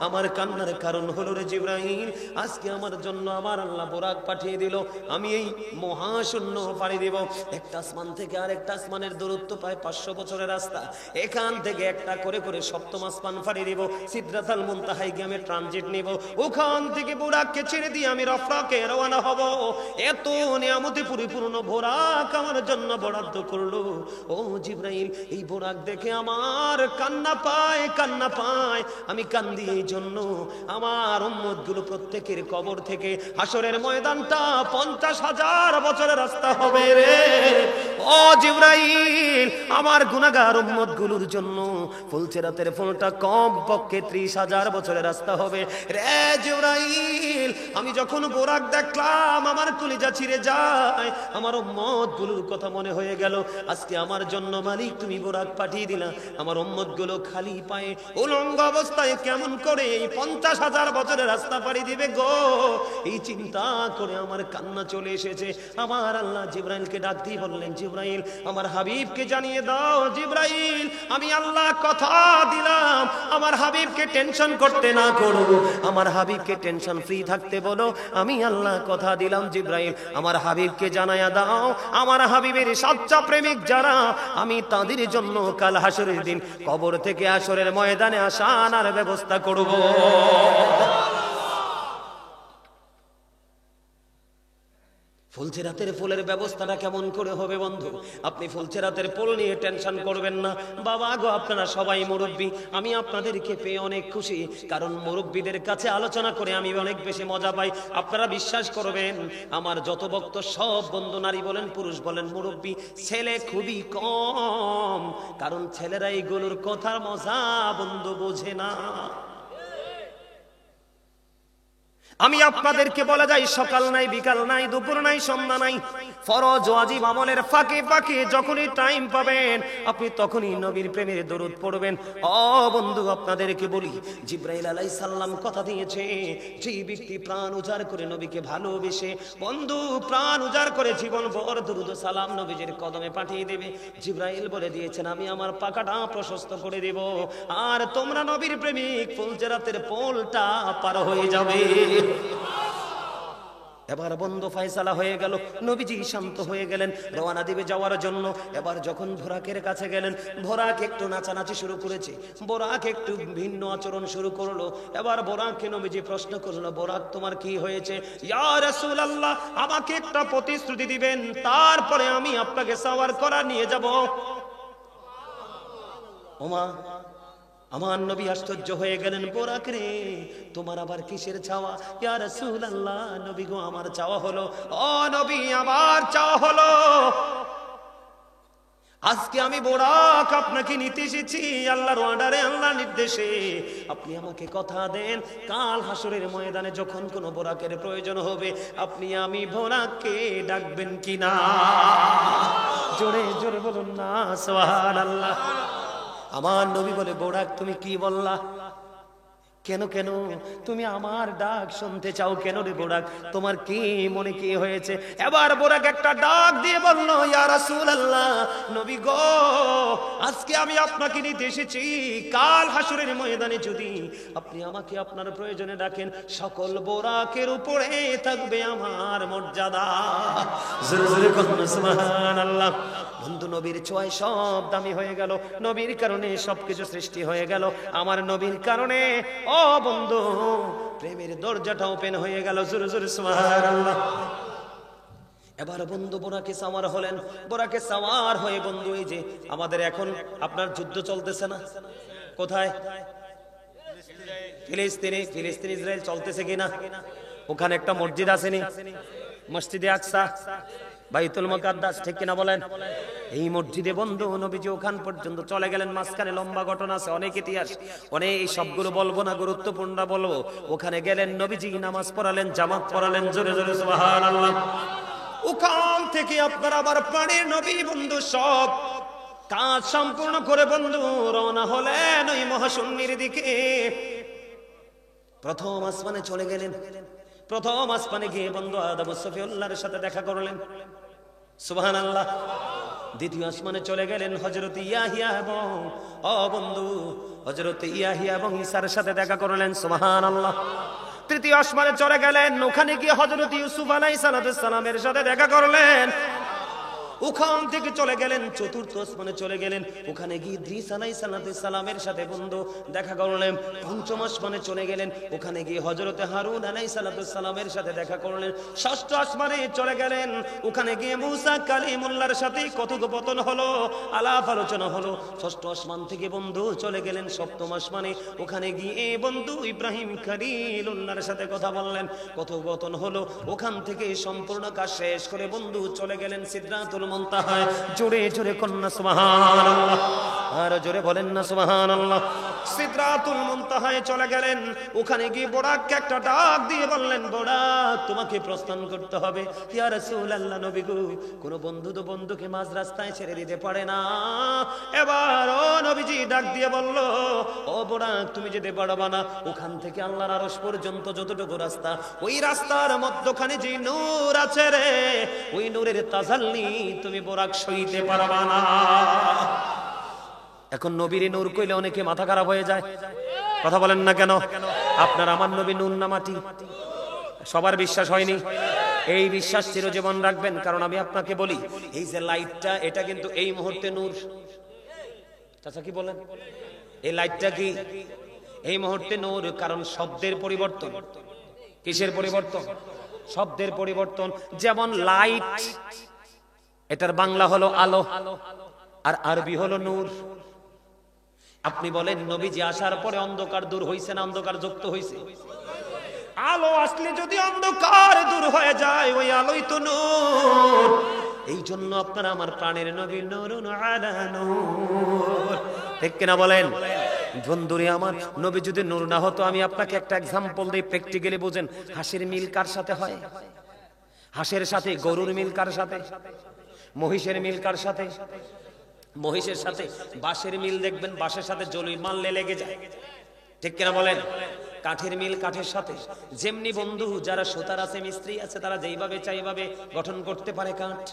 আমার কান্নার কারণ হলো রে জিবরাইল, আজকে আমার জন্য আমার আল্লাহ বোরাক পাঠিয়ে দিল। আমি এই মহাশূন্য পাড়ি দেব। একটা আসমান থেকে আরেকটা আসমানের দূরত্ব প্রায় 500 বছরের রাস্তা। এখান থেকে একটা করে করে সপ্তম আসমান পাড়ি দেব। সিদরাতুল মুনতাহায় গিয়ে আমি ট্রানজিট নিব। ওখান থেকে বোরাককে ছেড়ে দিয়ে আমি রফরাকে রওনা হব। এত নিয়ামতে পরিপূর্ণ বোরাক আমার জন্য বরাদ্দ করলো। ও জিবরাইল, এই বোরাক দেখে আমার কান্না পায়, কান্না পায়। আমি কান্দি এই জন্য, আমার উম্মতগুলো প্রত্যেকের কবর থেকে হাসরের ময়দানটা 50,000 বছরের রাস্তা হবে রে। ও জিবরাইল, আমার গুনাহগার উম্মতগুলোর জন্য ফুলসিরাতের ফুলটা কম পক্ষে 30,000 বছরের রাস্তা হবে রে জিবরাইল। আমি যখন বোরাক দেখলাম আমার কলিজা ছিঁড়ে যায়। আমার উম্মতগুলোর কথা মনে হয়ে গেল। আজকে আমার জন্য মালিক তুমি বোরাক পাঠিয়ে দিলা। আমার উম্মতগুলো খালি পায়ে উলঙ্গ অবস্থায় কেমন করে এই 50,000 বছরের রাস্তা পাড়ি দিবে গো? এই চিন্তা করে আমার কান্না চলে এসেছে। আমার আল্লাহ জিবরাইলকে ডাক দিয়ে বললেন, জিবরাইল, আমার হাবিবকে জানিয়ে দাও। জিবরাইল, আমি আল্লাহ কথা দিলাম আমার হাবিবকে টেনশন করতে না করব, আমার হাবিবকে টেনশন ফ্রি থাকতে বলো। আমি আল্লাহ কথা দিলাম। জিবরাইল, আমার হাবিবকে জানায়া দাও, আমার হাবিবের সাচ্চা প্রেমিক যারা, আমি তাদের জন্য কাল হাসরের দিন কবর থেকে হাসরের ময়দানে আসার ব্যবস্থা করব। ফুলসিরাতের ফুলের ব্যবস্থাটা কেমন করে হবে বন্ধু? আপনি ফুলসিরাতের ফুল নিয়ে টেনশন করবেন না। বাবা গো, আপনারা সবাই মুরব্বী, আমি আপনাদেরকে পেয়ে অনেক খুশি, কারণ মুরব্বীদের কাছে আলোচনা করে আমি অনেক বেশি মজা পাই। আপনারা বিশ্বাস করবেন, আমার যত বক্ত সব বন্ধু, নারী বলেন পুরুষ বলেন, মুরব্বী ছেলে খুবই কম, কারণ ছেলেরা এইগুলোর কথার মজা বন্ধু বোঝে না। আমি আপনাদেরকে বলে যাই, সকাল নাই, বিকাল নাই, দুপুর নাই, সন্ধ্যা নাই, ফরজ ওয়াজিব আমলের ফাঁকে ফাঁকে যখনই টাইম পাবেন আপনি তখনই নবীর প্রেমের দরুদ পড়বেন। ও বন্ধু, আপনাদেরকে বলি, জিবরাইল আলাইহিস সালাম কথা দিয়েছে, যে ব্যক্তি প্রাণ উজাড় করে নবীকে ভালোবেসে, বন্ধু প্রাণ উজাড় করে জীবন ভর দরুদ ও সালাম নবীজির কদমে পাঠিয়ে দেবে। জিবরাইল বলে দিয়েছেন, আমি আমার পাকাটা প্রশস্ত করে দেব, আর তোমরা নবীর প্রেমিক ফুলসিরাতের পোলটা পার হয়ে যাবে। এবার বন্ধু ফয়সালা হয়ে গেল, নবীজি শান্ত হয়ে গেলেন, রওনা দিবে যাওয়ার জন্য। এবার যখন বোরাকের কাছে গেলেন, বোরাক একটু নাচানাচি শুরু করেছে, বোরাক একটু ভিন্ন আচরণ শুরু করলো। এবার বোরাককে নবীজি প্রশ্ন করলো, বোরাক তোমার কি হয়েছে? ইয়া রাসূলুল্লাহ, আমাকে একটা প্রতিশ্রুতি দিবেন, তারপরে আমি আপনাকে সাওয়ার করা নিয়ে যাব। ওমা, আমার নবী আশ্চর্য হয়ে গেলেন, বোরাক রে, তোমার আবার কিসের চাওয়া? ইয়া রাসূলুল্লাহ, নবী গো, আমার চাওয়া হলো, ও নবী, আমার চাওয়া হলো, আজকে আমি বোরাক আপনাকে নিতে এসেছি আল্লাহর অর্ডারে, আল্লাহর নির্দেশে। আপনি আমাকে কথা দেন, কাল হাসরের ময়দানে যখন কোনো বোরাকের প্রয়োজন হবে, আপনি আমি বোরাককে ডাকবেন কিনা? জোরে জোরে বলুন না সুবহানাল্লাহ। আমার নবী বলে, বোরাক তুমি কি বললা? কেন কেন তুমি আমার ডাক শুনতে চাও কেন রে বোরাক? তোমার কি মনে কি হয়েছে? এবার বোরাক একটা ডাক দিয়ে বলল, ইয়া রাসূলুল্লাহ, নবী গো, আজকে আমি আপনাকে নিতে এসেছি, কাল হাসরের ময়দানে যদি আপনি আমাকে আপনার প্রয়োজনে ডাকেন, সকল বোরাকের উপরে থাকবে আমার মর্যাদা। জোরে জোরে বলুন সুবহানাল্লাহ। বন্ধু, নবীর ছোঁয়ায় সব দামি হয়ে গেল, নবীর কারণে সবকিছু সৃষ্টি হয়ে গেল, আমার নবীর কারণে ও বন্ধু প্রেমের দরজাটা ওপেন হয়ে গেল। জোরে জোরে সুবহানাল্লাহ। এবার বন্ধু বোরাকে সাওয়ার হলেন, বোরাকে সাওয়ার হয়ে বন্ধু, এই যে আমাদের এখন আপনার যুদ্ধ চলতেছে না, কোথায়? ফিলিস্তিনে, ফিলিস্তিন ইসরায়েল চলতেছে কিনা? ওখানে একটা মসজিদ আছে নি, মসজিদে আকসা, বাইতুল মুকাদ্দাস, ঠিক কিনা বলেন? এই মসজিদে বন্ধু নবীজি ওখান পর্যন্ত চলে গেলেন। মাঝখানে লম্বা ঘটনা আছে, অনেক ইতিহাস, অনেক এই সবগুলো বলবো না, গুরুত্বপূর্ণ বলবো। ওখানে গেলেন, নবীজি নামাজ পড়ালেন, জামাত পড়ালেন, জোরে জোরে সুবহানাল্লাহ। ওখান থেকে আপনার আবার প্রাণের নবী বন্ধু সব কাজ সম্পূর্ণ করে বন্ধু রওনা হলেন ওই মহাশূন্যের দিকে। প্রথম আসমানে চলে গেলেন। প্রথম আসমানে গিয়ে বন্ধু আদম সফিউল্লাহর সাথে দেখা করলেন, সুবহানাল্লাহ। দ্বিতীয় আসমানে চলে গেলেন, হযরত ইয়াহিয়া এবং বন্ধু হযরত ইয়াহিয়া এবং ঈসার সাথে দেখা করলেন, সুবহানাল্লাহ। তৃতীয় আসমানে চলে গেলেন, ওখানে গিয়ে হযরত ইউসুফ আলাইহিস সালামের সাথে দেখা করলেন। ওখান থেকে চলে গেলেন চতুর্থ আসমানে চলে গেলেন, ওখানে গিয়ে ইদ্রিস আলাইহিস সালামের সাথে বন্ধু দেখা করলেন। পঞ্চম আসমানে চলে গেলেন, ওখানে গিয়ে হযরত হারুন আলাইহিস সালামের সাথে দেখা করলেন। ষষ্ঠ আসমানে চলে গেলেন, ওখানে গিয়ে মুসা কালিমুল্লাহর সাথে কথোপকথন হলো, আলাপ আলোচনা হলো। ষষ্ঠ আসমান থেকে বন্ধু চলে গেলেন সপ্তম আসমানে, ওখানে গিয়ে বন্ধু ইব্রাহিম খলিলুল্লাহর সাথে কথা বললেন, কথোপকথন হলো। ওখান থেকে সম্পূর্ণ কাজ শেষ করে বন্ধু চলে গেলেন সিদরাতুল মুনতাহায়। জোরে জোরে কন্যা সুবহানাল্লাহ, আর জোরে বলেন না সুবহানাল্লাহ। সিদরাতুল মুনতাহায় চলে গেলেন, ওখানে গিয়ে বোরাককে একটা ডাক দিয়ে বললেন, বোরাক তোমাকে প্রস্থান করতে হবে। ইয়া রাসূলুল্লাহ, নবী গো, কোন বন্ধু তো বন্ধুকে মাঝ রাস্তায় ছেড়ে দিতে পারে না। এবার ও নবীজি ডাক দিয়ে বলল, ও বোরাক তুমি যেতে পারবা না, ওখান থেকে আল্লাহর আরশ পর্যন্ত যতটুকু রাস্তা, ওই রাস্তার মধ্যখানে যে নূর আছে রে, ওই নূরের তাজাল্লি তুমি বোরাক সইতে পারবা না। এখন নবীর নূর কইলে অনেকে মাথা খারাপ হয়ে যায়, কথা বলেন না কেন? আপনার আমার নবী নূর না মাটি? সবার বিশ্বাস হয়নি। এই বিশ্বাস চিরজীবন রাখবেন, কারণ আমি আপনাকে বলি, এই যে লাইটটা, এটা কিন্তু এই মুহূর্তে নূর। চাচা কি বলেন? এই লাইটটা কি এই মুহূর্তে নূর? কারণ শব্দের পরিবর্তন। কিসের পরিবর্তন? শব্দের পরিবর্তন। যেমন লাইট, এটার বাংলা হলো আলো, আর আরবি হলো নূর। আপনি বলেন নবীজি আসার পরে অন্ধকার দূর হইছে না অন্ধকার যুক্ত হইছে? আলো আসলে যদি অন্ধকার দূর হয়ে যায়, ওই আলোই তো নূর। এই জন্য আপনারা আমার প্রাণের নবী নূরুন আলা নূর, ঠিক কিনা বলেন? বন্ধুরে আমার, নবী যদি নূর না হতো, আমি আপনাকে একটা এক্সাম্পল দিই, প্র্যাকটিক্যালি বুঝেন। হাঁসের মিল কার সাথে হয়? হাঁসের সাথে। গরুর মিল কার সাথে? মহিষের মিল কার সাথে? মহিষের সাথে। বাঁশের মিল দেখবেন, বাঁশের সাথে জলি মারলে লেগে যায়, ঠিক কিনা বলেন? কাঠের মিল কাঠের সাথে। যেমনি বন্ধু যারা সুতার আছে, মিস্ত্রি আছে, তারা যেইভাবে চাই এইভাবে গঠন করতে পারে কাঠ।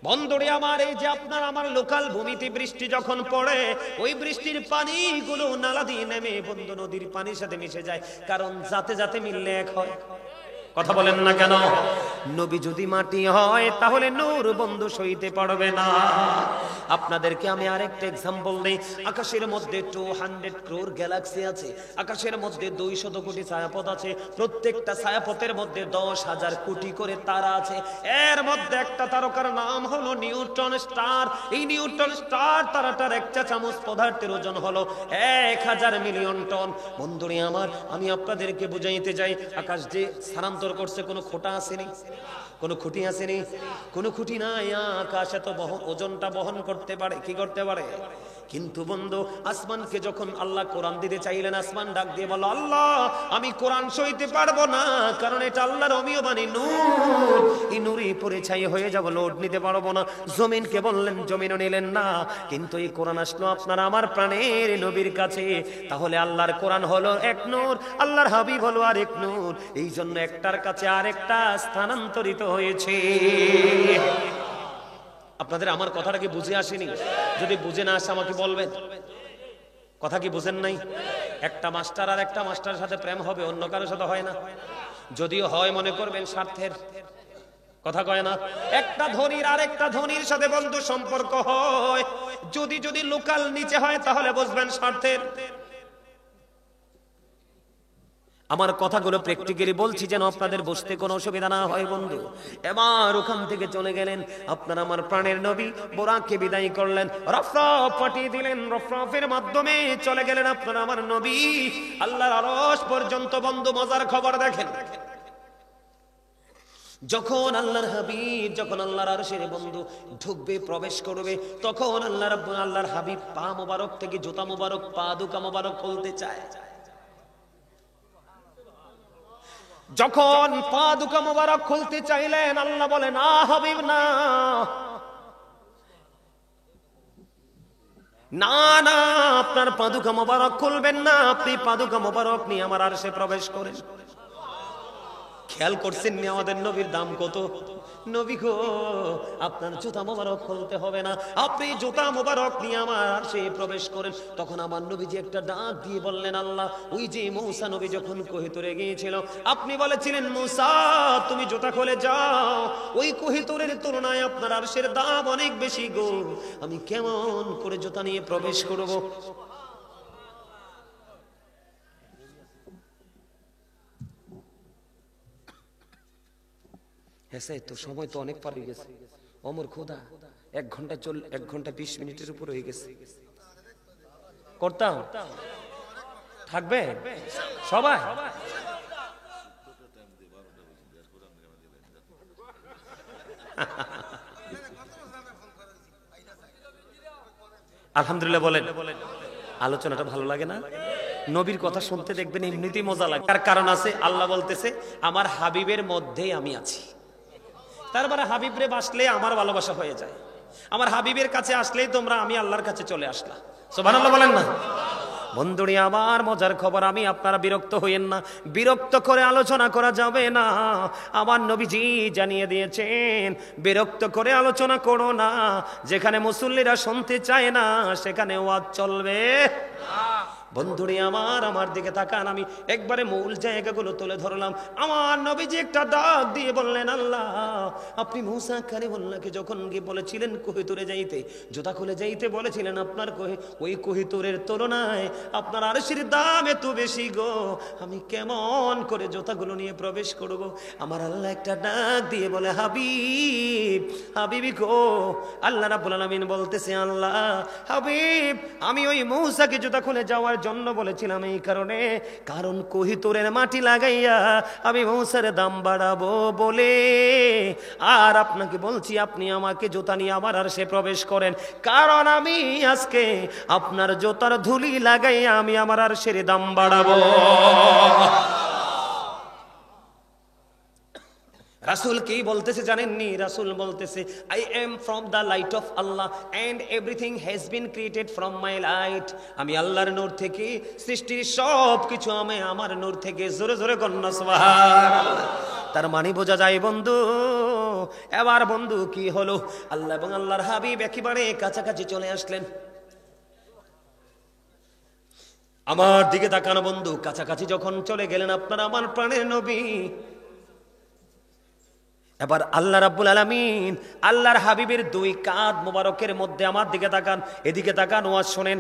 বন্ধুরে আমার, এই যে আপনার আমার লোকাল ভূমিতে বৃষ্টি যখন পড়ে, ওই বৃষ্টির পানিগুলো নালা দিয়ে নেমে বন্ধু নদীর পানির সাথে মিশে যায়, কারণ যাতে যাতে মিললে এক হয়। কথা বলেন না কেন? নবী যদি মাটি হয়, তাহলে নূর বন্ধু সইতে পারবে না। আপনাদেরকে আমি আরেকটা এক্সাম্পল দেই। আকাশের মধ্যে 200 ক্রোর গ্যালাক্সি আছে, আকাশের মধ্যে 200 কোটি ছায়াপথ আছে, প্রত্যেকটা ছায়াপথের মধ্যে 10,000 কোটি করে তারা আছে। এর মধ্যে একটা তারকার নাম হলো নিউট্রন স্টার। এই নিউট্রন স্টার তারাটার একটা চামচ পদার্থের ওজন হলো 1000 মিলিয়ন টন। বন্ধুরে আমার, আমি আপনাদেরকে বুঝাইতে যাই, আকাশ যে স্থানান্তর করছে, কোনো খোটা আসেনি, কোনো খুঁটি আসেনি, কোনো খুঁটি নাই। আকাশ এত ওজনটা বহন করতে পারে, কি করতে পারে? কিন্তু বন্ধু, আসমানকে যখন আল্লাহ কোরআন দিতে চাইলেন, আসমান ডাক দিয়ে বলল, আল্লাহ আমি কোরআন সইতে পারবো না, কারণ এটা আল্লাহর অমীয় বাণী, নূর। এই নূরে পরে ছাই হয়ে যাব, লোড নিতে পারবো না। জমিনকে বললেন, জমিনও নিলেন না। কিন্তু এই কোরআন আসলো আপনার আমার প্রাণের নবীর কাছে, তাহলে আল্লাহর কোরআন হলো এক নূর, আল্লাহর হাবিব হলো আরেক নূর। এই জন্য একটার কাছে আরেকটা স্থানান্তরিত হয়েছে। আপনাদের আমার কথাটা কি বুঝে আসেনি? যদি বুঝে না আসে আমাকে বলবেন। কথা কি বুঝেন নাই? একটা মাস্টার আর একটা মাস্টারের সাথে প্রেম হবে, অন্য কারোর সাথে হয় না। যদিও হয়, মনে করবেন স্বার্থের। কথা কয় না? একটা ধনীর আর একটা ধনীর সাথে বন্ধু সম্পর্ক হয়, যদি লোকাল নিচে হয়, তাহলে বুঝবেন স্বার্থের। আমার কথাগুলো প্র্যাকটিক্যালি বলছি যেন আপনাদের বুঝতে কোনো অসুবিধা না হয় বন্ধু। এবার ওখান থেকে চলে গেলেন আপনার আমার প্রাণের নবী, বোরাককে বিদায় করলেন, রফরফ পাঠিয়ে দিলেন, রফরফের মাধ্যমে চলে গেলেন আপনার আমার নবী আল্লাহর আরশ পর্যন্ত। বন্ধু মজার খবর দেখেন, যখন আল্লাহর হাবিব, যখন আল্লাহর আরশের বন্ধু ঢুকবে, প্রবেশ করবে, তখন আল্লাহর হাবিব পা মোবারক থেকে জুতা মোবারক, পা দুকা মোবারক খুলতে চায়। যখন পা দুকা মোবারক খুলতে চাইলেন, আল্লাহ বলে না হাবিব না, না না, আপনার পা দুকা মোবারক খুলবেন না, আপনি পা দুকা মোবারক নিয়ে আমার আরশে প্রবেশ করেন। খেয়াল করছেন নি আমাদের নবীর দাম কত? নবী গো, আপনার জুতা মোবারক খুলতে হবে না, আপনি জুতা মোবারক নিয়ে আমার আরশে প্রবেশ করেন। তখন আমার নবীজি একটা ডাক দিয়ে বললেন, আল্লাহ, ওই যে মূসা নবী যখন কোহিতুরে গিয়েছিল, আপনি বলেছিলেন মূসা তুমি জুতা খুলে যাও, ওই কোহিতুরের তুলনায় আপনার আরশের দাম অনেক বেশি গো, আমি কেমন করে জুতা নিয়ে প্রবেশ করব? তো সময় তো অনেক পার হয়ে গেছে, অমর খোদা 1 ঘন্টা 20 মিনিটের উপর হয়ে গেছে। করতাম থাকবে সবাই? আলহামদুলিল্লাহ বলেন। আলোচনাটা ভালো লাগে না? নবীর কথা শুনতে দেখবেন এমনিতেই মজা লাগে। তার কারণ আছে, আল্লাহ বলতেছে আমার হাবিবের মধ্যেই আমি আছি। তারপরে হাবিবরে বাসলে আমার ভালোবাসা হয়ে যায়, আমার হাবিবের কাছে আসলেই তোমরা আমি আল্লাহর কাছে চলে আসলা। সুবহানাল্লাহ বলেন না? বন্ধুরি আমার মজার খবর, আমি আপনারা বিরক্ত হইয়েন না, বিরক্ত করে আলোচনা করা যাবে না। আমার নবীজি জানিয়ে দিয়েছেন বিরক্ত করে আলোচনা করো না, যেখানে মুসল্লিরা শুনতে চায় না সেখানে ওয়াজ চলবে না। বন্ধুরি আমার দিকে তাকান, আমি একবারে মূল জায়গাগুলো তুলে ধরলাম। আমার নবীজি একটা ডাক দিয়ে বললেন, আল্লাহ আপনি মূসা কালিমুল্লাহকে যখন গিয়ে বলেছিলেন কোহিতুরে যাইতে, জুতা খুলে যাইতে বলেছিলেন, আপনার ওই কোহিতুরের তুলনায় আপনার আরশের দাম এত বেশি গো, আমি কেমন করে জুতাগুলো নিয়ে প্রবেশ করব? আমার আল্লাহ একটা ডাক দিয়ে বলে, হাবিবি গো, আল্লাহ রাব্বুল আলামিন বলতেছে, আল্লাহ হাবিব আমি ওই মূসাকে জুতা খুলে যাওয়ার জন্য বলেছিলাম এই কারণে, কারণ কোহিতুরের মাটি লাগাইয়া আমি মূসার দাম বাড়াবো বলে। আর আপনাকে বলছি আপনি আমাকে জুতা নিয়ে আমার আরশে প্রবেশ করেন, কারণ আমি আজকে আপনার জুতার ধুলি লাগাইয়া আমি আমার আরশের দাম বাড়াবো। রাসূল কি বলতেছে জানেননি? রাসূল বলতেছে, I am from the light of Allah and everything has been created from my light. আমি আল্লাহর নূর থেকে, সৃষ্টির সব কিছু আমি আমার নূর থেকে। জোরে জোরে কন্যা সুবহানাল্লাহ। তার মানে বোঝা যায় বন্ধু, এবার বন্ধু কি হলো, আল্লাহ এবং আল্লাহর হাবিব একেবারে কাছাকাছি চলে আসলেন। আমার দিকে তাকানো বন্ধু, কাছাকাছি যখন চলে গেলেন আপনার আমার প্রাণের নবী, এবার আল্লাহ রাব্বুল আলামিন আল্লাহর হাবিবের 2 কাঁধ মোবারকের মধ্যে, আমার দিকে তাকান, এদিকে তাকান, ওয়াজ শোনেন।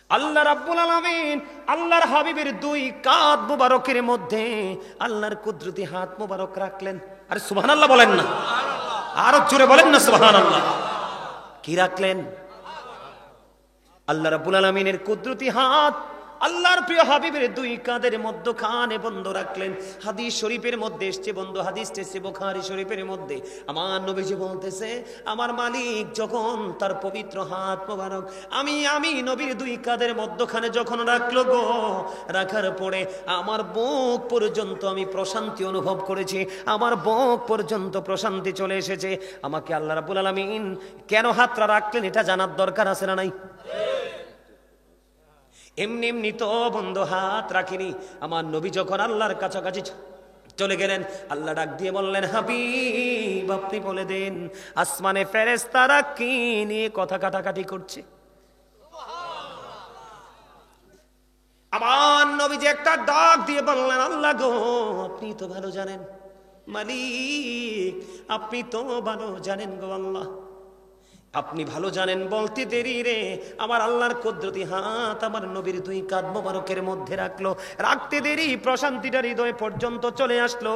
আল্লাহ রাব্বুল আলামিন আল্লাহর হাবিবের 2 কাঁধ মোবারকের মধ্যে আল্লাহর কুদরতি হাত মোবারক রাখলেন। আরে সুবহানাল্লাহ বলেন না, আরো জোরে বলেন না সুবহানাল্লাহ। কি রাখলেন? আল্লাহ রাব্বুল আলামিনের কুদরতি হাত আল্লাহর প্রিয় হাবিবের 2 কাঁধের মধ্যখানে বন্ধ রাখলেন। হাদিস শরীফের মধ্যে এসেছে বন্ধু, হাদিস এসেছে বুখারী শরীফের মধ্যে। আমার নবীজি বলতেছে, আমার মালিক যখন তার পবিত্র হাত মোবারক আমি নবীর 2 কাঁধের মধ্যখানে যখন রাখলো গো, রাখার পরে আমার বুক পর্যন্ত আমি প্রশান্তি অনুভব করেছি, আমার বুক পর্যন্ত প্রশান্তি চলে এসেছে। আমাকে আল্লাহ রাব্বুল আলামিন কেন হাতটা রাখলেন এটা জানার দরকার আছে না নাই? এমনি এমনি তো বন্ধু হাত রাখিনি। আমার নবী যখন আল্লাহর কাছাকাছি চলে গেলেন, আল্লাহ ডাক দিয়ে বললেন, হাবিব আপনি বলে দেন আসমানে ফেরেশতারা কি নিয়ে কথা কাটাকাটি করছে। আমার নবী যে একটা ডাক দিয়ে বললেন, আল্লাহ গো আপনি তো ভালো জানেন, মালিক আপনি তো ভালো জানেন গো আল্লাহ, আপনি ভালো জানেন, বলতে দেরি রে, আমার আল্লাহর কুদরতি হাত আমার নবীর দুই কাঁধ মোবারকের মধ্যে রাখলো, রাখতে দেরি প্রশান্তিটা হৃদয় পর্যন্ত চলে আসলো।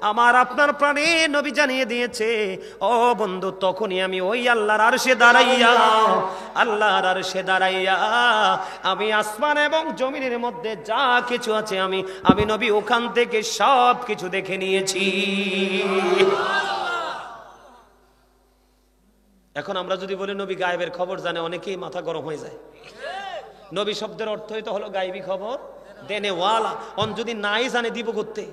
আমার আপনার প্রাণে নবী জানিয়ে দিয়েছে, ও বন্ধু, তখনই আমি ওই আল্লাহর আরশে দাঁড়াইয়া, আল্লাহর আরশে দাঁড়াইয়া আমি আসমান এবং জমিনের মধ্যে যা কিছু আছে আমি নবী ওখান থেকে সব কিছু দেখে নিয়েছি। এখন আমরা যদি বলি নবী গায়েবের খবর জানে, অনেকেই মাথা গরম হয়ে যায়। নবী শব্দের অর্থই তো হলো গায়েবী খবর দেনে ওয়ালা। অন যদি নাই জানে দিব করতে,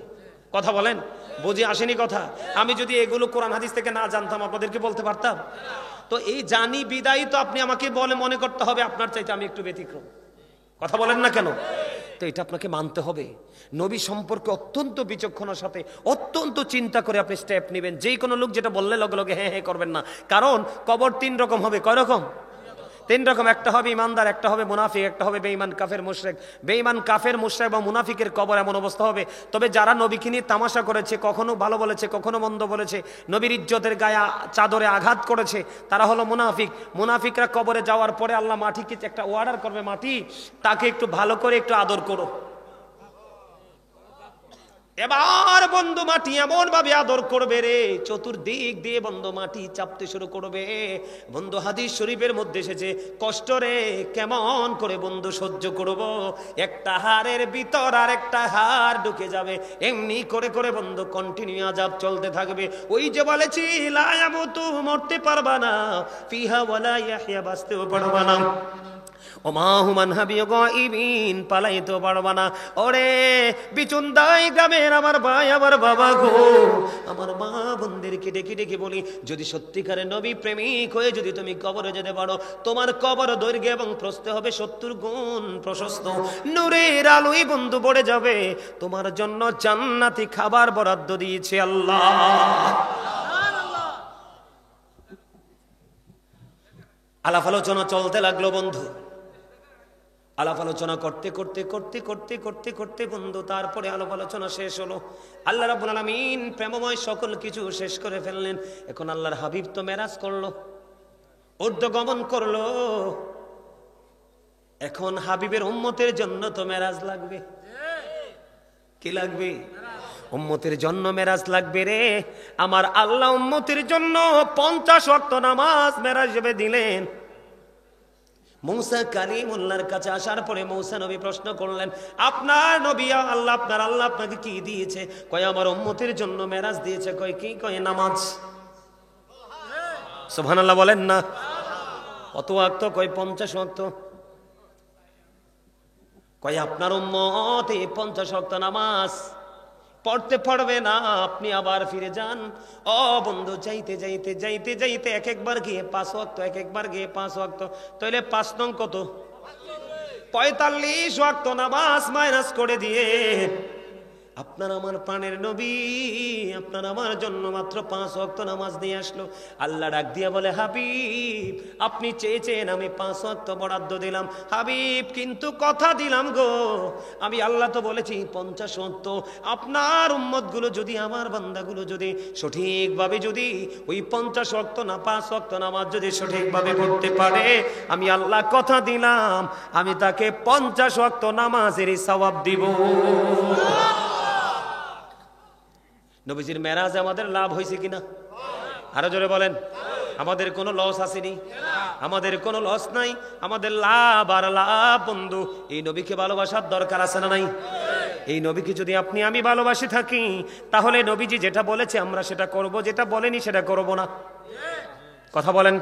কথা বলেন, বুঝে আসেনি কথা? আমি যদি এগুলো কোরআন হাদিস থেকে না জানতাম আপনাদেরকে বলতে পারতাম? তো এই জানি বিদায়ী তো আপনি আমাকে বলে মনে করতে হবে আপনার চাইতে আমি একটু ব্যতিক্রম, কথা বলেন না কেন? তো এটা আপনাকে মানতে হবে। নবী সম্পর্কে অত্যন্ত বিচক্ষণতার সাথে অত্যন্ত চিন্তা করে আপনি স্টেপ নেবেন। যে কোনো লোক যেটা বললে লগে লগে হ্যাঁ হ্যাঁ করবেন না, কারণ কবর তিন রকম হবে। কয় রকম? তিন রকম। একটা হবে ইমানদার, একটা হবে মুনাফিক, একটা হবে বেঈমান কাফের মুশরিক। বেঈমান কাফের মুশরিক বা মুনাফিকের কবর এমন অবস্থা হবে, তবে যারা নবীকে নিয়ে তামাশা করেছে, কখনো ভালো বলেছে কখনো মন্দ বলেছে, নবীর ইজ্জতের গায়ে চাদরে আঘাত করেছে, তারা হলো মুনাফিক। মুনাফিকরা কবরে যাওয়ার পরে আল্লাহ মাটিকে একটা অর্ডার করবে, মাটি তাকে একটু ভালো করে একটু আদর করো। এবার বন্ধু মাটি এমন ভাবে আদর করবে রে, চতুর্দিক দিয়ে বন্ধু মাটি চাপতে শুরু করবে। বন্ধু হাদিস শরীফের মধ্যে এসেছে, কষ্ট রে কেমন করে বন্ধু সহ্য করব, একটা হাড়ের ভিতর আর একটা হাড় ঢুকে যাবে, এমনি করে করে বন্ধু কন্টিনিউ আযাব চলতে থাকবে। ওই যে বলেছি লা ইয়ামুতু, মরতে পারবা না, ফিহা ওয়ালা ইয়াহইয়া, বাঁচতেও পারবা না, পালাইতে পারবা না। ওরে বিচুন্দাই গ্রামের আমার ভাই আমার বাবা গো, আমার মা বোনদেরকে ডেকে ডেকে বলি, যদি সত্যিকারে নবী প্রেমিক হয়ে যদি তুমি কবরে যেতে পারো, তোমার কবর দৈর্ঘ্য এবং প্রস্থ হবে 70 গুণ প্রশস্ত, নূরের আলোই বন্ধু পড়ে যাবে, তোমার জন্য জান্নাতি খাবার বরাদ্দ দিয়েছে আল্লাহ। আলাপ আলোচনা চলতে লাগলো বন্ধু, আলাপ আলোচনা করতে করতে করতে করতে করতে করতে বন্ধু তারপরে আলাপ আলোচনা শেষ হলো। আল্লাহ রাব্বুল আলামিন প্রেমময় সকল কিছু শেষ করে ফেললেন। এখন আল্লাহর হাবিব তো মেরাজ করলো, ঊর্ধ্বগমন করলো। এখন হাবিবের উম্মতের জন্য তো মেরাজ লাগবে। কি লাগবে? উম্মতের জন্য মেরাজ লাগবে রে। আমার আল্লাহ উম্মতের জন্য 50 ওয়াক্ত নামাজ মেরাজ হিসেবে দিলেন। মূসা কালিমুল্লাহর কাছে আসার পরে মূসা নবী প্রশ্ন করলেন, আপনার নবী আল্লাহ, আপনার আল্লাহ আপনাকে কি দিয়েছে? কয় আমার উম্মতের জন্য মেরাজ দিয়েছে। কয় কি? কয় নামাজ। সুবহানাল্লাহ বলেন না। কত ওয়াক্ত? কয় 50 ওয়াক্ত। কয় আপনার উম্মত এই 50 ওয়াক্ত নামাজ পড়তে পারবে না, আপনি আবার ফিরে যান। ও বন্ধু, যাইতে যাইতে যাইতে যাইতে এক একবার গিয়ে 5 ওয়াক্ত, এক একবার গিয়ে 5 ওয়াক্ত, তাহলে 5 নং কত? 45 ওয়াক্ত নামাজ মাইনাস করে দিয়ে আপনার আমার প্রাণের নবী আপনার আমার জন্য মাত্র 5 ওয়াক্ত নামাজ দিয়ে আসলো। আল্লাহ ডাক দিয়া বলে, হাবিব আপনি চেয়েছেন আমি 5 ওয়াক্ত বরাদ্দ দিলাম হাবিব, কিন্তু কথা দিলাম গো, আমি আল্লাহ তো বলেছি 50 ওয়াক্ত। আপনার উম্মতগুলো যদি, আমার বান্দাগুলো যদি সঠিকভাবে যদি ওই 50 ওয়াক্ত না 5 ওয়াক্ত নামাজ যদি সঠিকভাবে পড়তে পারে, আমি আল্লাহ কথা দিলাম আমি তাকে 50 ওয়াক্ত নামাজের সওয়াব দিব। নবীজির মেরাজে আমাদের লাভ হয়েছে কিনা? আরো জোরে বলেন। আমাদের কোনো লস আসেনি, আমাদের কোনো লস নাই, আমাদের লাভ আর লাভ। বন্ধু এই নবীকে ভালোবাসার দরকার আছে না নাই? এই নবীকে যদি আপনি আমি ভালোবাসি থাকি, তাহলে নবীজি যেটা বলেছে আমরা সেটা করব, যেটা বলেনি সেটা করব না। কথা বলেন।